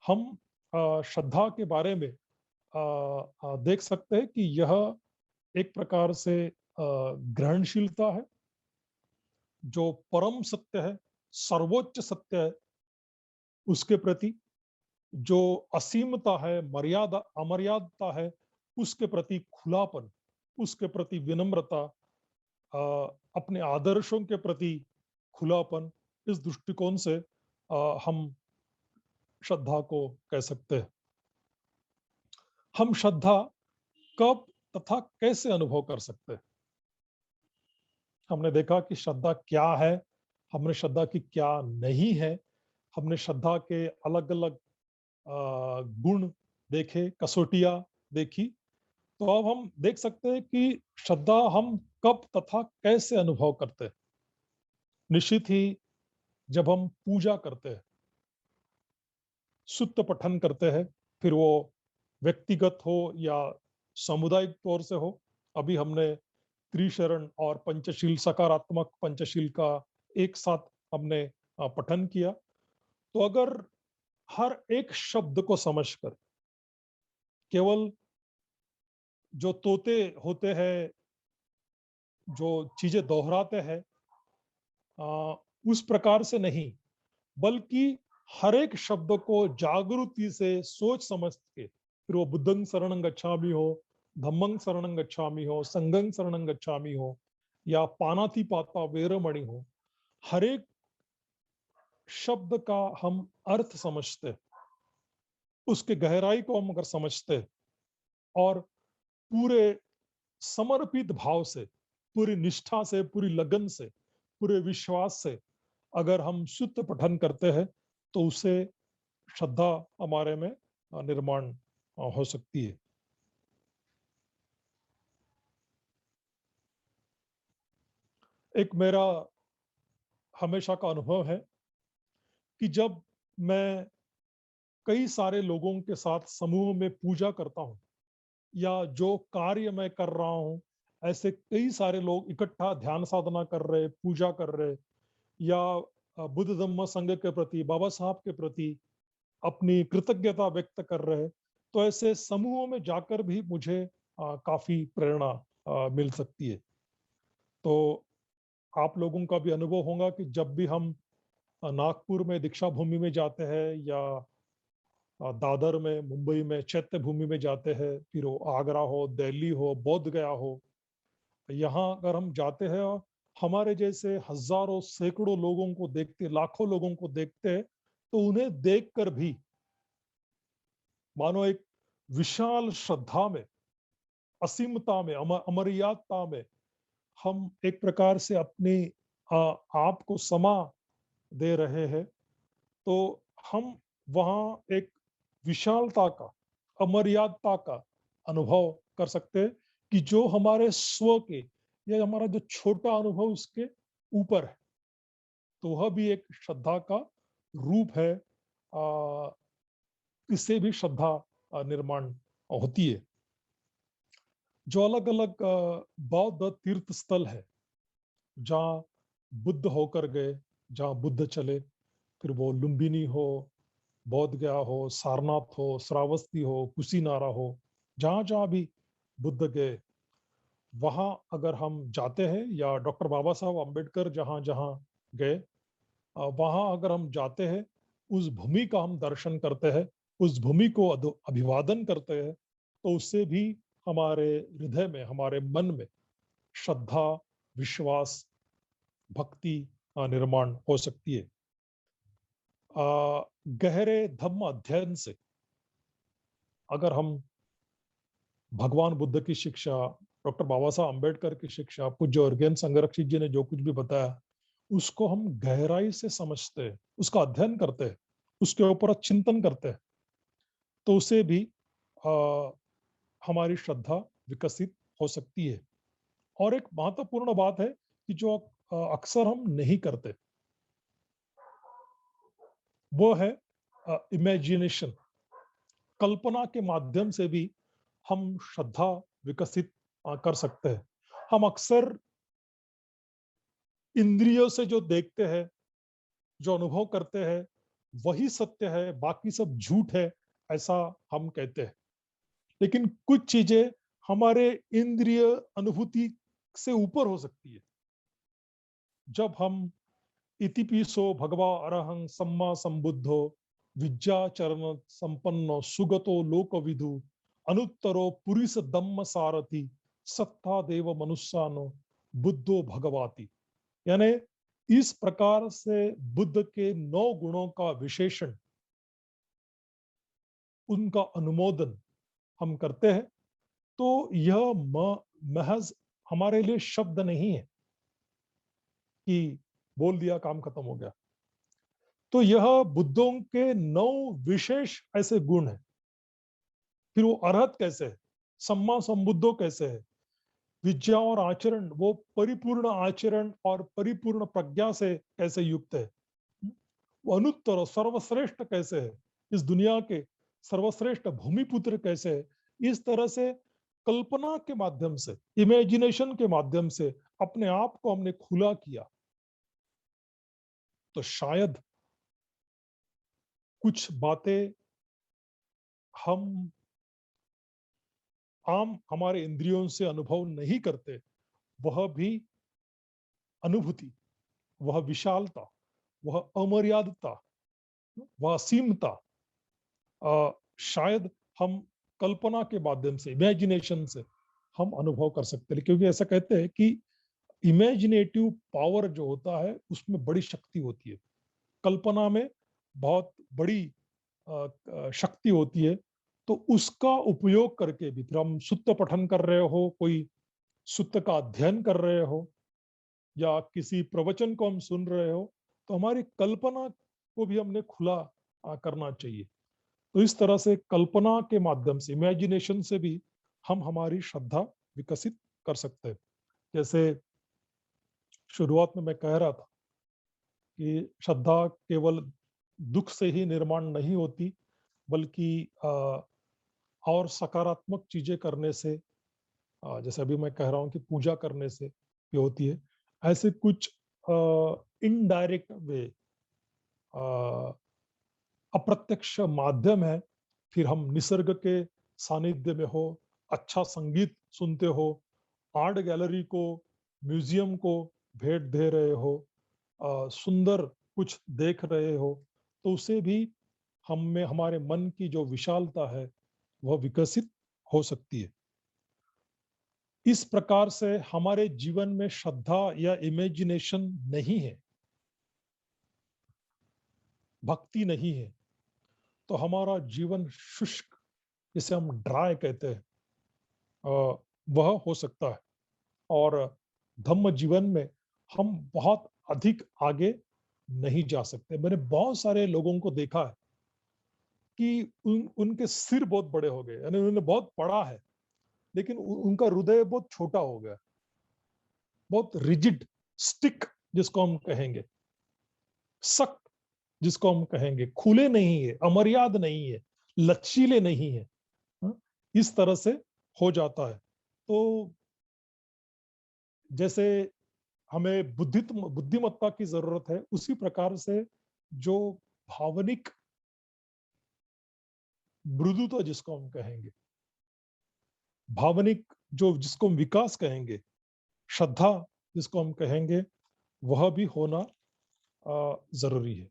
हम श्रद्धा के बारे में देख सकते हैं कि यह एक प्रकार से ग्रहणशीलता है, जो परम सत्य है, सर्वोच्च सत्य है, उसके प्रति जो असीमता है, मर्यादा अमर्यादता है, उसके प्रति खुलापन, उसके प्रति विनम्रता, अपने आदर्शों के प्रति खुलापन, इस दृष्टिकोण से हम श्रद्धा को कह सकते हैं। हम श्रद्धा कब तथा कैसे अनुभव कर सकते हैं? हमने देखा कि श्रद्धा क्या है, हमने श्रद्धा की क्या नहीं है, हमने श्रद्धा के अलग अलग गुण देखे, कसौटियां देखी। तो अब हम देख सकते हैं कि श्रद्धा हम कब तथा कैसे अनुभव करते हैं। निश्चित ही जब हम पूजा करते हैं, सुत्त पठन करते हैं, फिर वो व्यक्तिगत हो या सामुदायिक तौर से हो। अभी हमने त्रिशरण और पंचशील, सकारात्मक पंचशील का एक साथ हमने पठन किया। तो अगर हर एक शब्द को समझकर, केवल जो तोते होते हैं, जो चीजें दोहराते हैं, उस प्रकार से नहीं, बल्कि हर एक शब्द को जागृति से सोच समझ के, फिर वो बुद्धं शरणं गच्छामि हो, धम्मं शरणं गच्छामि हो, संघं शरणं गच्छामि हो, या पानाति पाता वेरमणि हो, हर एक शब्द का हम अर्थ समझते, उसके गहराई को हम अगर समझते और पूरे समर्पित भाव से, पूरी निष्ठा से, पूरी लगन से, पूरे विश्वास से अगर हम शुद्ध पठन करते हैं, तो उससे श्रद्धा हमारे में निर्माण हो सकती है। एक मेरा हमेशा का अनुभव है कि जब मैं कई सारे लोगों के साथ समूह में पूजा करता हूँ, या जो कार्य मैं कर रहा हूँ, ऐसे कई सारे लोग इकट्ठा ध्यान साधना कर रहे, पूजा कर रहे, या बुद्ध धम्म संघ के प्रति, बाबा साहब के प्रति अपनी कृतज्ञता व्यक्त कर रहे, तो ऐसे समूहों में जाकर भी मुझे काफी प्रेरणा मिल सकती है। तो आप लोगों का भी अनुभव होगा कि जब भी हम नागपुर में दीक्षा भूमि में जाते हैं, या दादर में, मुंबई में चैत्य भूमि में जाते हैं, फिर वो आगरा हो, दिल्ली हो, बोध गया हो, यहाँ अगर हम जाते हैं, हमारे जैसे हजारों सैकड़ों लोगों को देखते, लाखों लोगों को देखते हैं, तो उन्हें देखकर भी मानो एक विशाल श्रद्धा में, असीमता में, अमर्यादता में हम एक प्रकार से अपने आप को समा दे रहे हैं। तो हम वहाँ एक विशालता का, अमर्यादता का अनुभव कर सकते हैं, कि जो हमारे स्व के या हमारा जो छोटा अनुभव उसके ऊपर है। तो वह भी एक श्रद्धा का रूप है। इससे भी श्रद्धा निर्माण होती है। जो अलग अलग बौद्ध तीर्थ स्थल है, जहाँ बुद्ध होकर गए, जहाँ बुद्ध चले, फिर वो लुम्बिनी हो, बोध गया हो, सारनाथ हो, श्रावस्ती हो, कुशीनारा हो, जहां जहां भी बुद्ध गए, वहां अगर हम जाते हैं या डॉक्टर बाबा साहब अम्बेडकर जहां जहां गए, वहां अगर हम जाते हैं, उस भूमि का हम दर्शन करते हैं, उस भूमि को अभिवादन करते हैं, तो उससे भी हमारे हृदय में, हमारे मन में श्रद्धा, विश्वास, भक्ति निर्माण हो सकती है। गहरे धम्म अध्ययन से अगर हम भगवान बुद्ध की शिक्षा, डॉक्टर बाबा साहब अम्बेडकर की शिक्षा, पूज्य अर्गेन संगरक्षित जी ने जो कुछ भी बताया, उसको हम गहराई से समझते हैं, उसका अध्ययन करते हैं, उसके ऊपर चिंतन करते हैं, तो उसे भी आ, हमारी श्रद्धा विकसित हो सकती है। और एक महत्वपूर्ण बात है कि जो अक्सर हम नहीं करते, वो है इमेजिनेशन। कल्पना के माध्यम से भी हम श्रद्धा विकसित कर सकते हैं। हम अक्सर इंद्रियों से जो देखते हैं, जो अनुभव करते हैं, वही सत्य है, बाकी सब झूठ है, ऐसा हम कहते हैं। लेकिन कुछ चीजें हमारे इंद्रिय अनुभूति से ऊपर हो सकती है। जब हम इतिपिसो भगवा अरहं सम्मा संबुद्धो विद्या चरण संपन्नो सुगतो लोक विदु अनुत्तरो पुरिस दम्म सारथी सत्ता देव मनुष्यानो बुद्धो भगवाती। यानी इस प्रकार से बुद्ध के 9 गुणों का विशेषण, उनका अनुमोदन हम करते हैं, तो यह महज हमारे लिए शब्द नहीं है कि बोल दिया काम खत्म हो गया। तो यह बुद्धों के 9 विशेष ऐसे गुण हैं। फिर वो अरहत कैसे है, सम्मा संबुद्धो कैसे है, विद्या और आचरण, वो परिपूर्ण आचरण और परिपूर्ण प्रज्ञा से कैसे युक्त है, वो अनुत्तर सर्वश्रेष्ठ कैसे है, इस दुनिया के सर्वश्रेष्ठ भूमिपुत्र कैसे है। इस तरह से कल्पना के माध्यम से, इमेजिनेशन के माध्यम से अपने आप को हमने खुला किया, तो शायद कुछ बातें हम आम हमारे इंद्रियों से अनुभव नहीं करते, वह भी अनुभूति, वह विशालता, वह अमर्यादता, वह असीमता शायद हम कल्पना के माध्यम से, इमेजिनेशन से हम अनुभव कर सकते हैं। क्योंकि ऐसा कहते हैं कि इमेजिनेटिव पावर जो होता है, उसमें बड़ी शक्ति होती है। कल्पना में बहुत बड़ी शक्ति होती है। तो उसका उपयोग करके भी, फिर हम सुत्त पठन कर रहे हो, कोई सुत्त का अध्ययन कर रहे हो, या किसी प्रवचन को हम सुन रहे हो, तो हमारी कल्पना को भी हमने खुला करना चाहिए। तो इस तरह से कल्पना के माध्यम से, इमेजिनेशन से भी हम हमारी श्रद्धा विकसित कर सकते हैं। जैसे शुरुआत में मैं कह रहा था कि श्रद्धा केवल दुख से ही निर्माण नहीं होती, बल्कि और सकारात्मक चीजें करने से, जैसे अभी मैं कह रहा हूँ कि पूजा करने से भी होती है। ऐसे कुछ इनडायरेक्ट वे, अप्रत्यक्ष माध्यम है। फिर हम निसर्ग के सानिध्य में हो, अच्छा संगीत सुनते हो, आर्ट गैलरी को, म्यूजियम को भेंट दे रहे हो, सुंदर कुछ देख रहे हो, तो उसे भी हम में, हमारे मन की जो विशालता है, वह विकसित हो सकती है। इस प्रकार से हमारे जीवन में श्रद्धा या इमेजिनेशन नहीं है, भक्ति नहीं है, तो हमारा जीवन शुष्क, जिसे हम ड्राई कहते हैं, वह हो सकता है। और धम्म जीवन में हम बहुत अधिक आगे नहीं जा सकते। मैंने बहुत सारे लोगों को देखा है कि उनके सिर बहुत बड़े हो गए, यानी उन्होंने बहुत पढ़ा है, लेकिन उनका हृदय बहुत छोटा हो गया, बहुत रिजिड, स्टिक जिसको हम कहेंगे, सख्त जिसको हम कहेंगे, खुले नहीं है, अमर्याद नहीं है, लचीले नहीं है। हाँ? इस तरह से हो जाता है। तो जैसे हमें बुद्धिमत्ता की जरूरत है, उसी प्रकार से जो भावनिक मृदुता जिसको हम कहेंगे, भावनिक जो जिसको हम विकास कहेंगे, श्रद्धा जिसको हम कहेंगे, वह भी होना जरूरी है।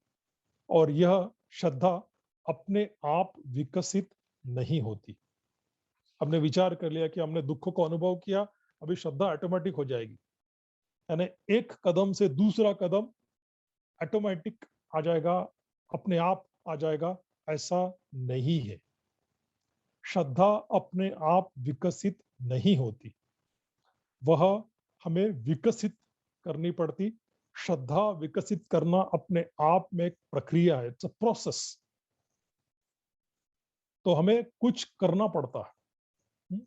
और यह श्रद्धा अपने आप विकसित नहीं होती। हमने विचार कर लिया कि हमने दुख को अनुभव किया, अभी श्रद्धा ऑटोमेटिक हो जाएगी, यानी एक कदम से दूसरा कदम ऑटोमेटिक आ जाएगा, अपने आप आ जाएगा, ऐसा नहीं है। श्रद्धा अपने आप विकसित नहीं होती, वह हमें विकसित करनी पड़ती। श्रद्धा विकसित करना अपने आप में एक प्रक्रिया है, इट्स अ प्रोसेस। तो हमें कुछ करना पड़ता है।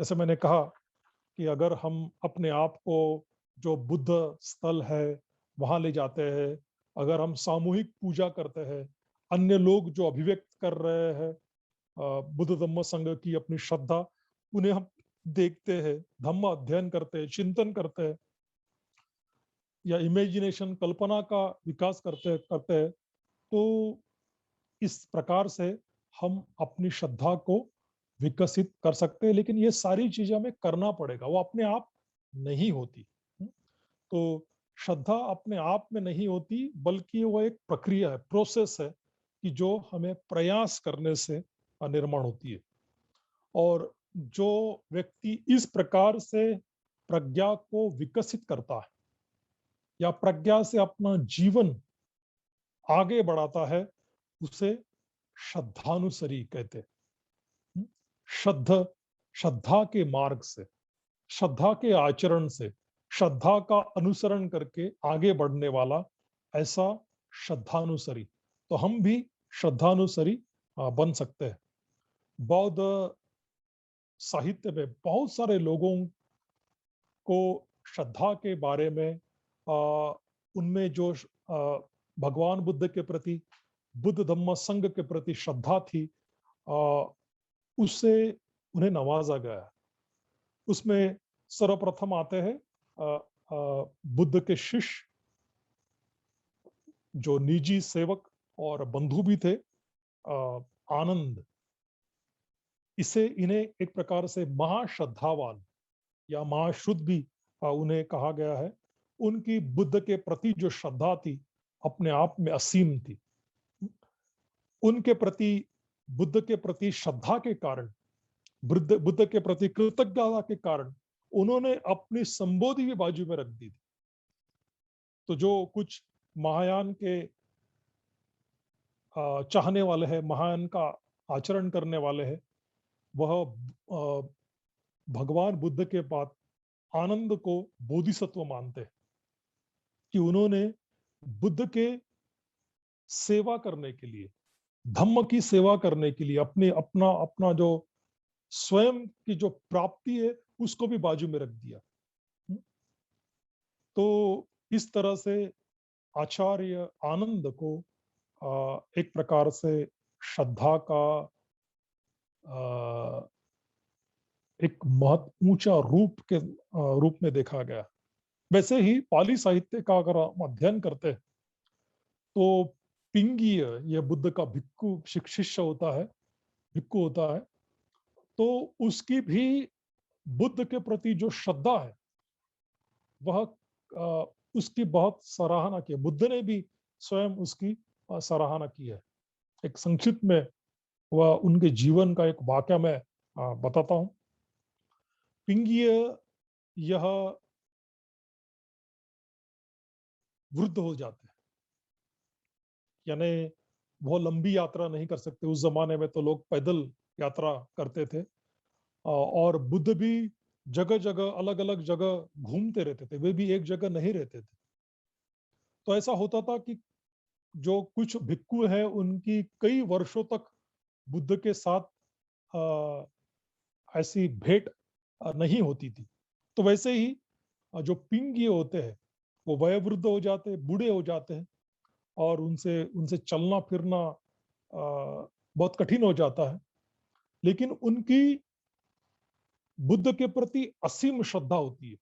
जैसे मैंने कहा कि अगर हम अपने आप को जो बुद्ध स्थल है वहां ले जाते हैं, अगर हम सामूहिक पूजा करते हैं, अन्य लोग जो अभिव्यक्त कर रहे हैं बुद्ध धम्म संघ की अपनी श्रद्धा, उन्हें हम देखते हैं, धम्म अध्ययन करते हैं, चिंतन करते हैं, या इमेजिनेशन कल्पना का विकास करते हैं, तो इस प्रकार से हम अपनी श्रद्धा को विकसित कर सकते हैं। लेकिन ये सारी चीजें हमें करना पड़ेगा, वो अपने आप नहीं होती। तो श्रद्धा अपने आप में नहीं होती, बल्कि वो एक प्रक्रिया है, प्रोसेस है, कि जो हमें प्रयास करने से निर्माण होती है। और जो व्यक्ति इस प्रकार से प्रज्ञा को विकसित करता है या प्रज्ञा से अपना जीवन आगे बढ़ाता है, उसे श्रद्धानुसरी कहते हैं। श्रद्धा के मार्ग से, श्रद्धा के आचरण से, श्रद्धा का अनुसरण करके आगे बढ़ने वाला, ऐसा श्रद्धानुसरी। तो हम भी श्रद्धानुसरी बन सकते हैं। बौद्ध साहित्य में बहुत सारे लोगों को श्रद्धा के बारे में, उनमें जो भगवान बुद्ध के प्रति, बुद्ध धम्म संघ के प्रति श्रद्धा थी, उससे उन्हें नवाजा गया। उसमें सर्वप्रथम आते हैं बुद्ध के शिष्य, जो निजी सेवक और बंधु भी थे, आनंद। इन्हें एक प्रकार से महाश्रद्धावान या महाशुद्ध भी उन्हें कहा गया है। उनकी बुद्ध के प्रति जो श्रद्धा थी, अपने आप में असीम थी। उनके प्रति, बुद्ध के प्रति श्रद्धा के कारण, बुद्ध के प्रति कृतज्ञता के कारण, उन्होंने अपनी संबोधि भी बाजू में रख दी थी। तो जो कुछ महायान के चाहने वाले हैं, महायान का आचरण करने वाले हैं, वह भगवान बुद्ध के बाद आनंद को बोधिसत्व मानते हैं, कि उन्होंने बुद्ध के सेवा करने के लिए, धम्म की सेवा करने के लिए, अपने अपना अपना जो स्वयं की जो प्राप्ति है, उसको भी बाजू में रख दिया। तो इस तरह से आचार्य आनंद को एक प्रकार से श्रद्धा का एक ऊंचा रूप के रूप में देखा गया। वैसे ही पाली साहित्य का अगर हम अध्ययन करते हैं, तो पिंगीय, यह बुद्ध का भिक्खु शिष्य होता है, भिक्खु होता है, तो उसकी भी बुद्ध के प्रति जो श्रद्धा है, वह उसकी बहुत सराहना की। बुद्ध ने भी स्वयं उसकी सराहना की है। एक संक्षिप्त में वह उनके जीवन का एक वाक्य मैं बताता हूं। पिंगीय यह वृद्ध हो जाते हैं, यानी बहुत लंबी यात्रा नहीं कर सकते। उस जमाने में तो लोग पैदल यात्रा करते थे, और बुद्ध भी जगह जगह, अलग अलग जगह घूमते रहते थे, वे भी एक जगह नहीं रहते थे। तो ऐसा होता था कि जो कुछ भिक्खु हैं, उनकी कई वर्षों तक बुद्ध के साथ ऐसी भेंट नहीं होती थी। तो वैसे ही जो पिंगीय होते हैं, वो वयोवृद्ध हो जाते हैं, बूढ़े हो जाते हैं, और उनसे उनसे चलना फिरना बहुत कठिन हो जाता है। लेकिन उनकी बुद्ध के प्रति असीम श्रद्धा होती है।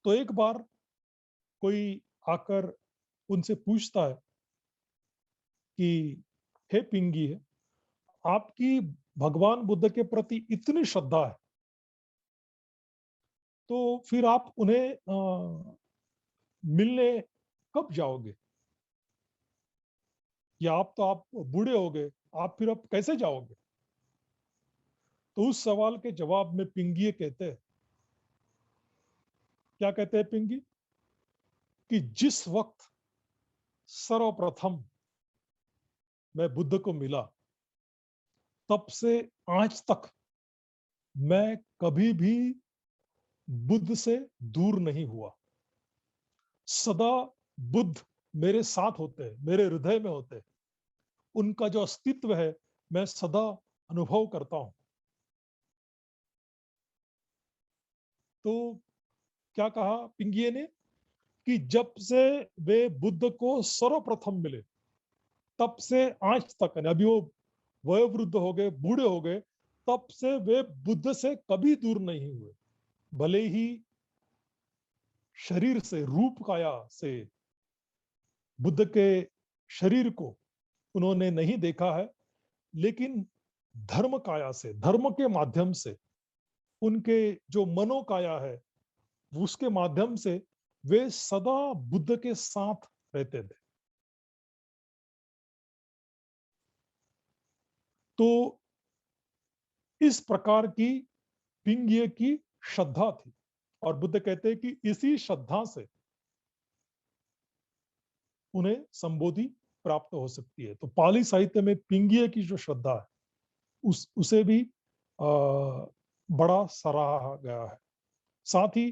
तो एक बार कोई आकर उनसे पूछता है कि हे पिंगी है, आपकी भगवान बुद्ध के प्रति इतनी श्रद्धा है, तो फिर आप उन्हें मिलने कब जाओगे? या आप बूढ़े हो गए, आप फिर अब कैसे जाओगे? तो उस सवाल के जवाब में पिंगिये कहते हैं, क्या कहते हैं पिंगी? कि जिस वक्त सर्वप्रथम मैं बुद्ध को मिला, तब से आज तक मैं कभी भी बुद्ध से दूर नहीं हुआ। सदा बुद्ध मेरे साथ होते हैं, मेरे हृदय में होते हैं। उनका जो अस्तित्व है, मैं सदा अनुभव करता हूं। तो क्या कहा पिंगिये ने? कि जब से वे बुद्ध को सर्वप्रथम मिले, तब से आज तक, अभी वो वयोवृद्ध हो गए, बूढ़े हो गए, तब से वे बुद्ध से कभी दूर नहीं हुए। भले ही शरीर से, रूप काया से बुद्ध के शरीर को उन्होंने नहीं देखा है, लेकिन धर्म काया से, धर्म के माध्यम से, उनके जो मनोकाया है, उसके माध्यम से वे सदा बुद्ध के साथ रहते थे। तो इस प्रकार की पिंगिये की श्रद्धा थी, और बुद्ध कहते हैं कि इसी श्रद्धा से उन्हें संबोधि प्राप्त हो सकती है। तो पाली साहित्य में पिंगिये की जो श्रद्धा है, उसे भी बड़ा सराहा गया है। साथ ही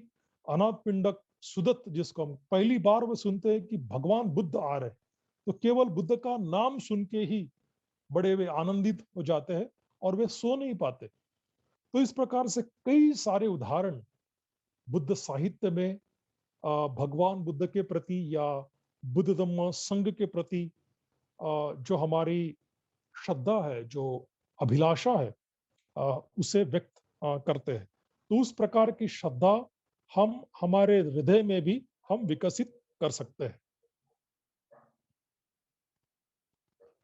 अनाथ पिंडक सुदत्त, जिसको हम पहली बार वो सुनते हैं कि भगवान बुद्ध आ रहे, तो केवल बुद्ध का नाम सुन के ही बड़े वे आनंदित हो जाते हैं और वे सो नहीं पाते। तो इस प्रकार से कई सारे उदाहरण बुद्ध साहित्य में भगवान बुद्ध के प्रति या बुद्ध धम्म संघ के प्रति जो हमारी श्रद्धा है, जो अभिलाषा है, उसे व्यक्त करते हैं। तो उस प्रकार की श्रद्धा हम हमारे हृदय में भी हम विकसित कर सकते हैं।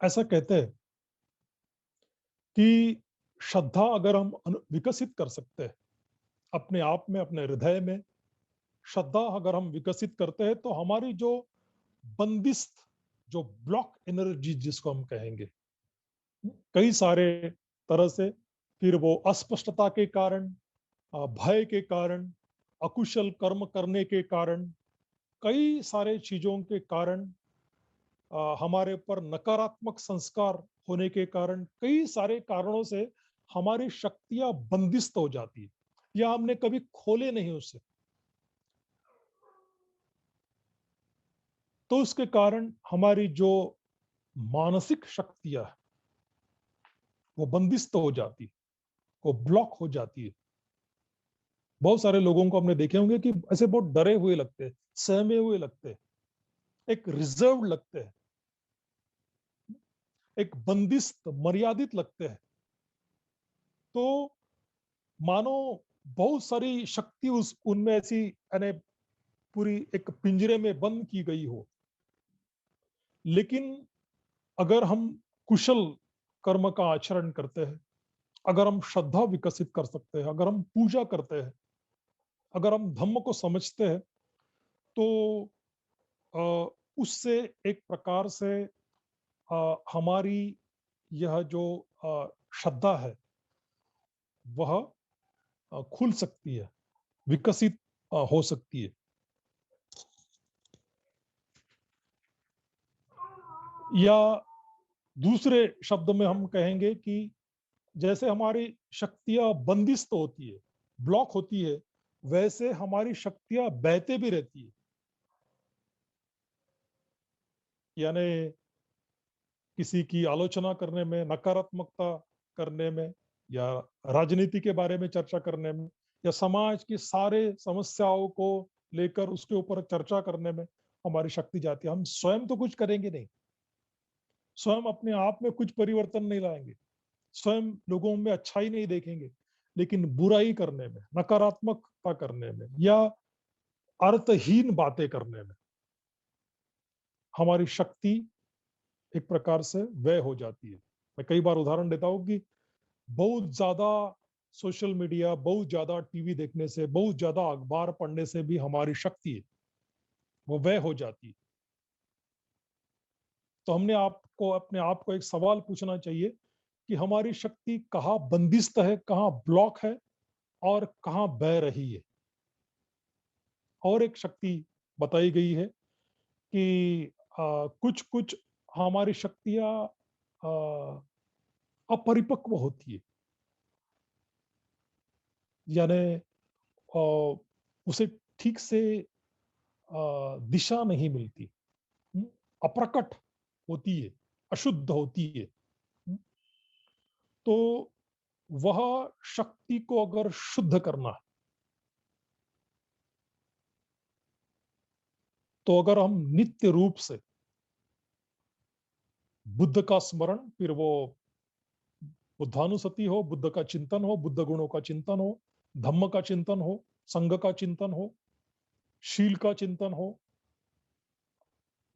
ऐसा कहते हैं कि श्रद्धा अगर हम विकसित कर सकते हैं अपने आप में, अपने हृदय में, श्रद्धा अगर हम विकसित करते हैं, तो हमारी जो बंदिस्त, जो ब्लॉक एनर्जी जिसको हम कहेंगे, कई सारे तरह से, फिर वो अस्पष्टता के कारण, भय के कारण, अकुशल कर्म करने के कारण, कई सारे चीजों के कारण, हमारे ऊपर नकारात्मक संस्कार होने के कारण, कई सारे कारणों से हमारी शक्तियां बंदिस्त हो जाती है, या हमने कभी खोले नहीं उसे। तो उसके कारण हमारी जो मानसिक शक्तियां है, वो बंदिस्त हो जाती है, वो ब्लॉक हो जाती है। बहुत सारे लोगों को हमने देखे होंगे कि ऐसे बहुत डरे हुए लगते हैं, सहमे हुए लगते हैं, एक रिजर्व लगते हैं, एक बंदिस्त, मर्यादित लगते हैं। तो मानो बहुत सारी शक्ति उस उनमें ऐसी, यानी पूरी एक पिंजरे में बंद की गई हो। लेकिन अगर हम कुशल कर्म का आचरण करते हैं, अगर हम श्रद्धा विकसित कर सकते हैं, अगर हम पूजा करते हैं, अगर हम धम्म को समझते हैं, तो उससे एक प्रकार से हमारी यह जो श्रद्धा है, वह खुल सकती है, विकसित हो सकती है। या दूसरे शब्द में हम कहेंगे कि जैसे हमारी शक्तियां बंदिस्त होती है, ब्लॉक होती है, वैसे हमारी शक्तियां बहते भी रहती है। यानी किसी की आलोचना करने में, नकारात्मकता करने में, या राजनीति के बारे में चर्चा करने में, या समाज की सारे समस्याओं को लेकर उसके ऊपर चर्चा करने में हमारी शक्ति जाती है। हम स्वयं तो कुछ करेंगे नहीं, स्वयं अपने आप में कुछ परिवर्तन नहीं लाएंगे, स्वयं लोगों में अच्छाई नहीं देखेंगे, लेकिन बुराई करने में, नकारात्मकता करने में, या अर्थहीन बातें करने में हमारी शक्ति एक प्रकार से व्यय हो जाती है। मैं कई बार उदाहरण देता हूं कि बहुत ज्यादा सोशल मीडिया, बहुत ज्यादा टीवी देखने से, बहुत ज्यादा अखबार पढ़ने से भी हमारी शक्ति है वो व्यय हो जाती है। तो हमने आपको अपने आप को एक सवाल पूछना चाहिए कि हमारी शक्ति कहाँ बंदिस्त है, कहाँ ब्लॉक है और कहाँ बह रही है। और एक शक्ति बताई गई है कि कुछ कुछ हमारी शक्तियां अपरिपक्व होती है, यानी उसे ठीक से दिशा नहीं मिलती, हम्म, अप्रकट होती है, अशुद्ध होती है। तो वह शक्ति को अगर शुद्ध करना है, तो अगर हम नित्य रूप से बुद्ध का स्मरण, फिर वो बुद्धानुसति हो, बुद्ध का चिंतन हो, बुद्ध गुणों का चिंतन हो, धम्म का चिंतन हो, संघ का चिंतन हो, शील का चिंतन हो,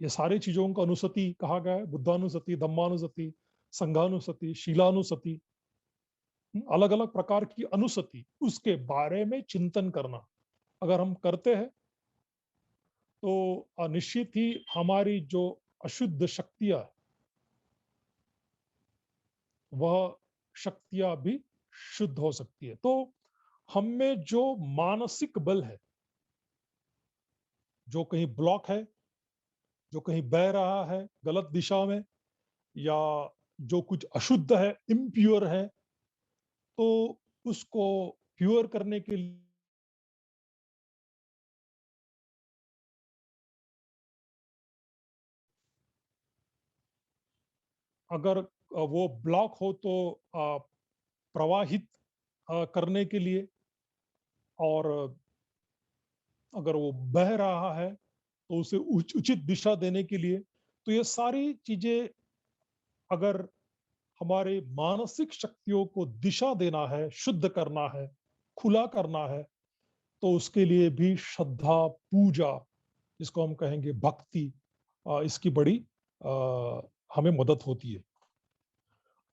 ये सारी चीजों का अनुसति कहा गया है। बुद्धानुसति, धम्मानुसति, संघानुसति, शीलानुसति, अलग अलग प्रकार की अनुसति, उसके बारे में चिंतन करना अगर हम करते हैं तो निश्चित ही हमारी जो अशुद्ध शक्तियां, वह शक्तियां भी शुद्ध हो सकती है। तो हम में जो मानसिक बल है, जो कहीं ब्लॉक है, जो कहीं बह रहा है गलत दिशा में, या जो कुछ अशुद्ध है, इम्प्योर है, तो उसको प्योर करने के लिए अगर वो ब्लॉक हो तो प्रवाहित करने के लिए, और अगर वो बह रहा है तो उसे उचित दिशा देने के लिए। तो ये सारी चीजें अगर हमारे मानसिक शक्तियों को दिशा देना है, शुद्ध करना है, खुला करना है, तो उसके लिए भी श्रद्धा, पूजा, जिसको हम कहेंगे भक्ति, इसकी बड़ी हमें मदद होती है।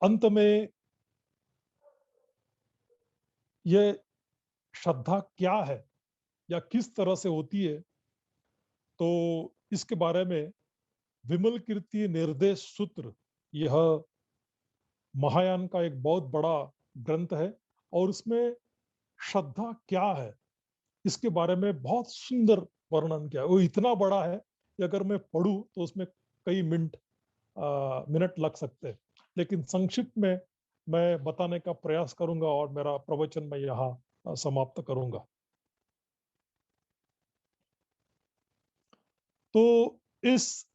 अंत में ये श्रद्धा क्या है या किस तरह से होती है, तो इसके बारे में विमल कीर्ति निर्देश सूत्र, यह महायान का एक बहुत बड़ा ग्रंथ है, और उसमें श्रद्धा क्या है इसके बारे में बहुत सुंदर वर्णन किया है। वो इतना बड़ा है कि अगर मैं पढ़ूं तो उसमें कई मिनट लग सकते हैं, लेकिन संक्षिप्त में मैं बताने का प्रयास करूंगा और मेरा प्रवचन मैं यहाँ समाप्त करूंगा। तो इस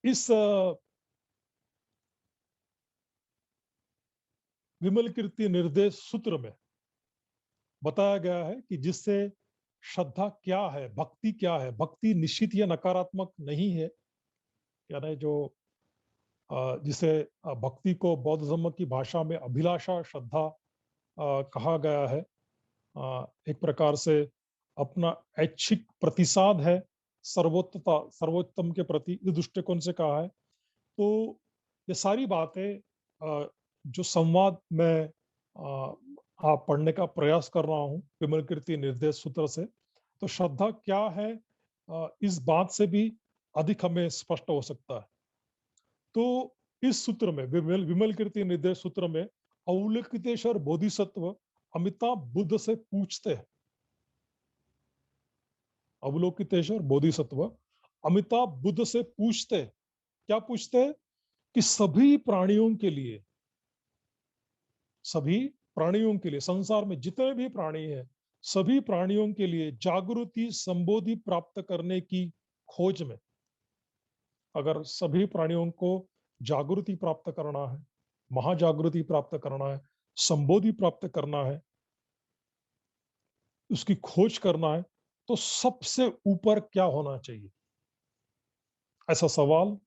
इस विमल कीर्ति निर्देश सूत्र में बताया गया है कि जिससे श्रद्धा क्या है, भक्ति क्या है। भक्ति निश्चित या नकारात्मक नहीं है, यानी जो जिसे भक्ति को बौद्ध धर्म की भाषा में अभिलाषा श्रद्धा कहा गया है। एक प्रकार से अपना ऐच्छिक प्रतिसाद है सर्वोत्तता, सर्वोत्तम के प्रति, इस दृष्टिकोण से कहा है। तो ये सारी बातें जो संवाद में आप पढ़ने का प्रयास कर रहा हूँ विमल कीर्ति निर्देश सूत्र से, तो श्रद्धा क्या है इस बात से भी अधिक हमें स्पष्ट हो सकता है। तो इस सूत्र में, विमल कीर्ति निर्देश सूत्र में, अवलोकितेश्वर बोधिसत्व अमिताभ बुद्ध से पूछते हैं। अवलोकितेश्वर बोधिसत्व अमिताभ बुद्ध से पूछते हैं, क्या पूछते हैं कि सभी प्राणियों के लिए, संसार में जितने भी प्राणी हैं, सभी प्राणियों के लिए जागृति संबोधि प्राप्त करने की खोज में, अगर सभी प्राणियों को जागृति प्राप्त करना है, महाजागृति प्राप्त करना है, संबोधि प्राप्त करना है, उसकी खोज करना है, तो सबसे ऊपर क्या होना चाहिए, ऐसा सवाल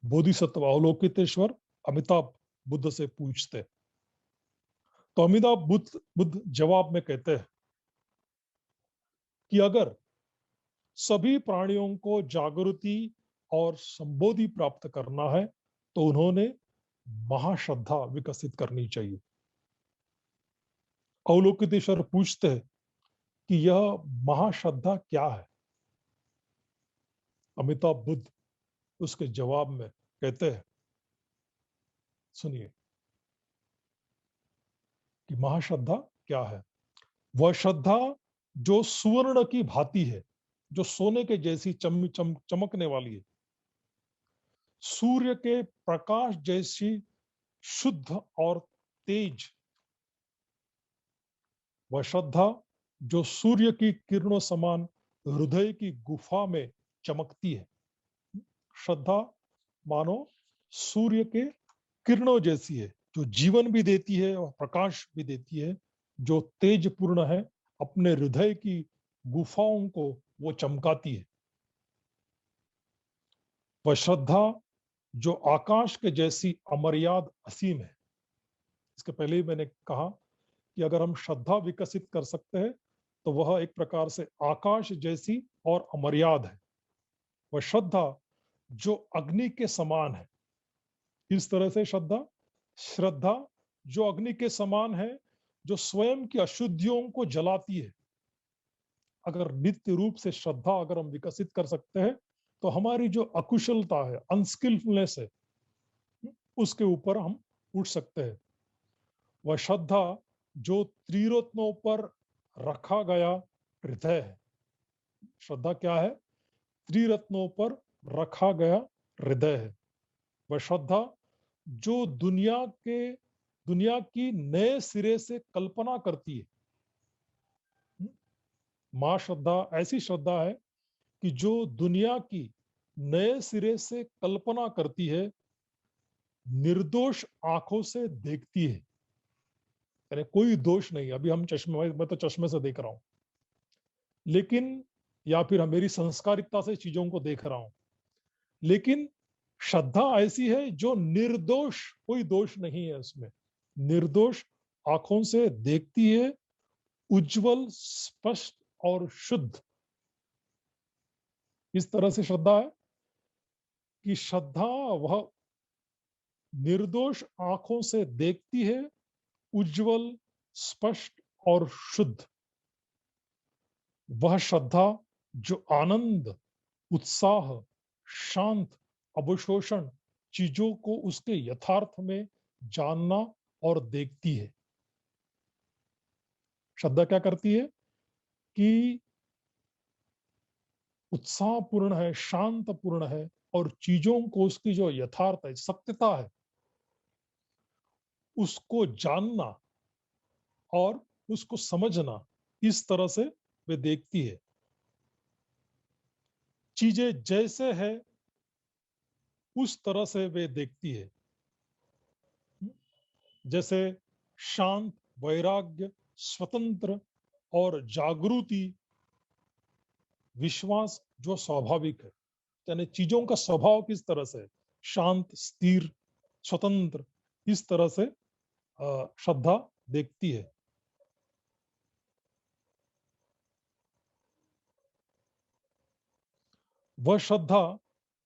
बोधिसत्व अवलोकितेश्वर अमिताभ बुद्ध से पूछते। तो अमिताभ बुद्ध जवाब में कहते हैं कि अगर सभी प्राणियों को जागृति और संबोधि प्राप्त करना है, तो उन्होंने महाश्रद्धा विकसित करनी चाहिए। अवलोकितेश्वर पूछते हैं कि यह महाश्रद्धा क्या है। अमिताभ बुद्ध उसके जवाब में कहते हैं, सुनिए कि महाश्रद्धा क्या है। वह श्रद्धा जो सुवर्ण की भांति है, जो सोने के जैसी चमकने वाली है, सूर्य के प्रकाश जैसी शुद्ध और तेज। वह श्रद्धा जो सूर्य की किरणों समान हृदय की गुफा में चमकती है। श्रद्धा मानो सूर्य के किरणों जैसी है, जो जीवन भी देती है और प्रकाश भी देती है, जो तेज पूर्ण है, अपने हृदय की गुफाओं को वो चमकाती है। वह श्रद्धा जो आकाश के जैसी अमर्याद असीम है। इसके पहले ही मैंने कहा कि अगर हम श्रद्धा विकसित कर सकते हैं तो वह एक प्रकार से आकाश जैसी और अमर्याद है। वह श्रद्धा जो अग्नि के समान है। इस तरह से श्रद्धा जो अग्नि के समान है, जो स्वयं की अशुद्धियों को जलाती है। अगर नित्य रूप से श्रद्धा अगर हम विकसित कर सकते हैं तो हमारी जो अकुशलता है, अनस्किलफुलनेस है, उसके ऊपर हम उठ सकते हैं। वह श्रद्धा जो त्रिरत्नों पर रखा गया हृदय है। श्रद्धा क्या है? त्रिरत्नों पर रखा गया हृदय है। वह श्रद्धा जो दुनिया की नए सिरे से कल्पना करती है। मां श्रद्धा ऐसी श्रद्धा है कि जो दुनिया की नए सिरे से कल्पना करती है, निर्दोष आंखों से देखती है। यानी कोई दोष नहीं। अभी हम मैं तो चश्मे से देख रहा हूं, लेकिन या फिर हम मेरी संस्कारिकता से चीजों को देख रहा हूं, लेकिन श्रद्धा ऐसी है जो निर्दोष, कोई दोष नहीं है उसमें, निर्दोष आंखों से देखती है, उज्जवल, स्पष्ट और शुद्ध। इस तरह से श्रद्धा है कि श्रद्धा वह निर्दोष आंखों से देखती है, उज्जवल, स्पष्ट और शुद्ध। वह श्रद्धा जो आनंद, उत्साह, शांत, अवशोषण चीजों को उसके यथार्थ में जानना और देखती है। श्रद्धा क्या करती है कि उत्साहपूर्ण है, शांतपूर्ण है और चीजों को उसकी जो यथार्थ है, सत्यता है, उसको जानना और उसको समझना, इस तरह से वे देखती है। चीजें जैसे है उस तरह से वे देखती है। जैसे शांत, वैराग्य, स्वतंत्र और जागृति, विश्वास जो स्वाभाविक है। यानी चीजों का स्वभाव किस तरह से है, शांत, स्थिर, स्वतंत्र, इस तरह से श्रद्धा देखती है। वह श्रद्धा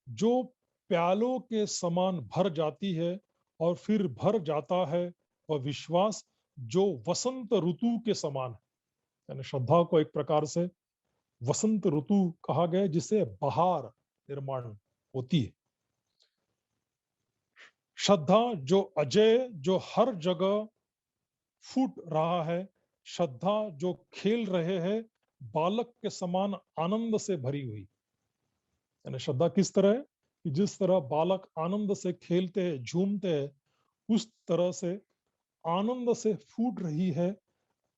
जो प्यालों के समान भर जाती है और फिर भर जाता है, वह विश्वास जो वसंत ऋतु के समान है। यानी श्रद्धा को एक प्रकार से वसंत ऋतु कहा गया, जिसे बहार निर्माण होती है। श्रद्धा जो अजय, जो हर जगह फूट रहा है, श्रद्धा जो खेल रहे हैं, बालक के समान आनंद से भरी हुई। यानी श्रद्धा किस तरह है कि जिस तरह बालक आनंद से खेलते हैं, झूमते हैं, उस तरह से आनंद से फूट रही है,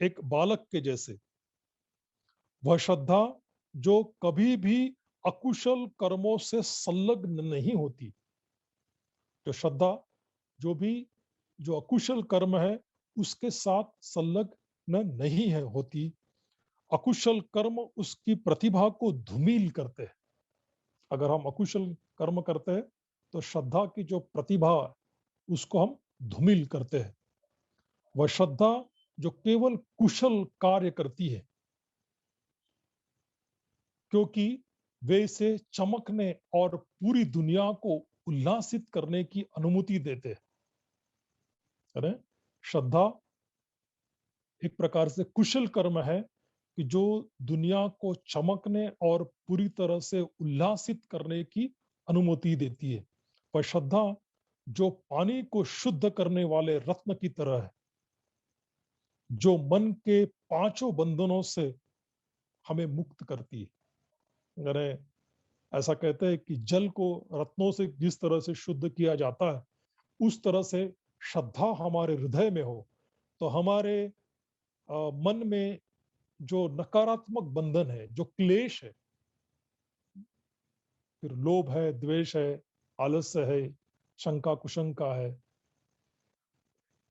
एक बालक के जैसे। वह श्रद्धा जो कभी भी अकुशल कर्मों से संलग्न नहीं होती। जो श्रद्धा जो अकुशल कर्म है उसके साथ संलग्न नहीं है होती। अकुशल कर्म उसकी प्रतिभा को धूमिल करते हैं। अगर हम अकुशल कर्म करते हैं तो श्रद्धा की जो प्रतिभा उसको हम धूमिल करते हैं। वह श्रद्धा जो केवल कुशल कार्य करती है, क्योंकि वे इसे चमकने और पूरी दुनिया को उल्लासित करने की अनुमति देते हैं। अरे श्रद्धा एक प्रकार से कुशल कर्म है कि जो दुनिया को चमकने और पूरी तरह से उल्लासित करने की अनुमति देती है। पर श्रद्धा जो पानी को शुद्ध करने वाले रत्न की तरह है, जो मन के पांचों बंधनों से हमें मुक्त करती है। अरे ऐसा कहते हैं कि जल को रत्नों से जिस तरह से शुद्ध किया जाता है, उस तरह से श्रद्धा हमारे हृदय में हो तो हमारे मन में जो नकारात्मक बंधन है, जो क्लेश है, फिर लोभ है, द्वेष है, आलस्य है, शंका कुशंका है,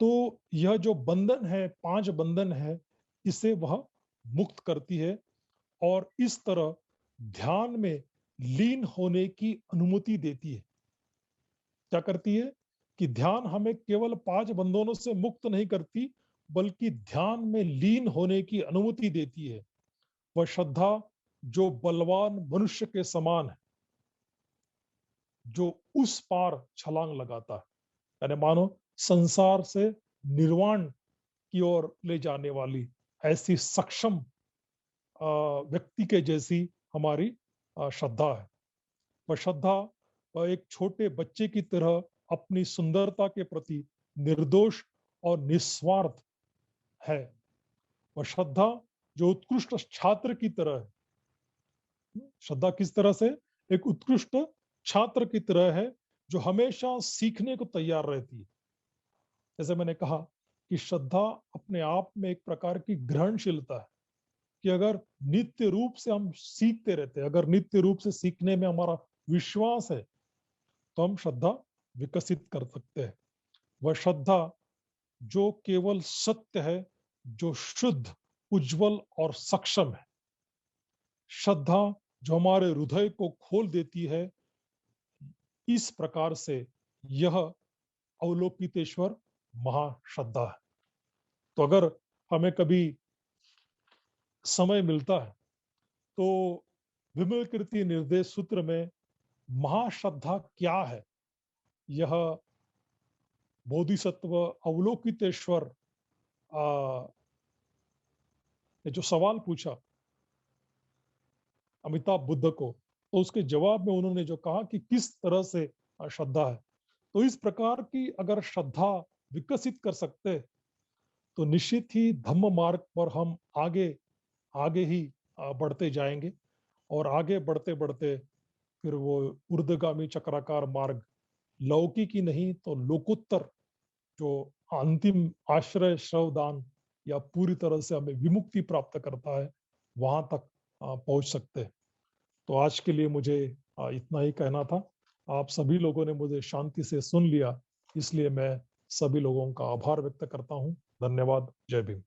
तो यह जो बंधन है, 5 बंधन है, इसे वह मुक्त करती है और इस तरह ध्यान में लीन होने की अनुमति देती है। क्या करती है कि ध्यान हमें केवल 5 बंधनों से मुक्त नहीं करती, बल्कि ध्यान में लीन होने की अनुमति देती है। वह श्रद्धा जो बलवान मनुष्य के समान है, जो उस पार छलांग लगाता है, यानी मानो संसार से निर्वाण की ओर ले जाने वाली ऐसी सक्षम व्यक्ति के जैसी हमारी श्रद्धा है। वह श्रद्धा वह एक छोटे बच्चे की तरह अपनी सुंदरता के प्रति निर्दोष और निस्वार्थ है। वह श्रद्धा जो उत्कृष्ट छात्र की तरह है। श्रद्धा किस तरह से? एक उत्कृष्ट छात्र की तरह है जो हमेशा सीखने को तैयार रहती है। जैसे मैंने कहा कि श्रद्धा अपने आप में एक प्रकार की ग्रहणशीलता है कि अगर नित्य रूप से हम सीखते रहते हैं, अगर नित्य रूप से सीखने में हमारा विश्वास है, तो हम श्रद्धा विकसित कर सकते हैं। वह श्रद्धा जो केवल सत्य है, जो शुद्ध, उज्जवल और सक्षम है। श्रद्धा जो हमारे हृदय को खोल देती है। इस प्रकार से यह अवलोकितेश्वर महाश्रद्धा है। तो अगर हमें कभी समय मिलता है तो विमल कीर्ति निर्देश सूत्र में महाश्रद्धा क्या है, यह बोधिसत्व अवलोकितेश्वर ने जो सवाल पूछा अमिताभ बुद्ध को, तो उसके जवाब में उन्होंने जो कहा कि किस तरह से श्रद्धा है, तो इस प्रकार की अगर श्रद्धा विकसित कर सकते तो निश्चित ही धम्म मार्ग पर हम आगे आगे ही बढ़ते जाएंगे और आगे बढ़ते बढ़ते फिर वो ऊर्ध्वगामी चक्राकार मार्ग, लौकिक ही नहीं तो लोकोत्तर, जो अंतिम आश्रय श्रवदान या पूरी तरह से हमें विमुक्ति प्राप्त करता है, वहां तक पहुंच सकते हैं। तो आज के लिए मुझे इतना ही कहना था। आप सभी लोगों ने मुझे शांति से सुन लिया, इसलिए मैं सभी लोगों का आभार व्यक्त करता हूं। धन्यवाद। जय भीम।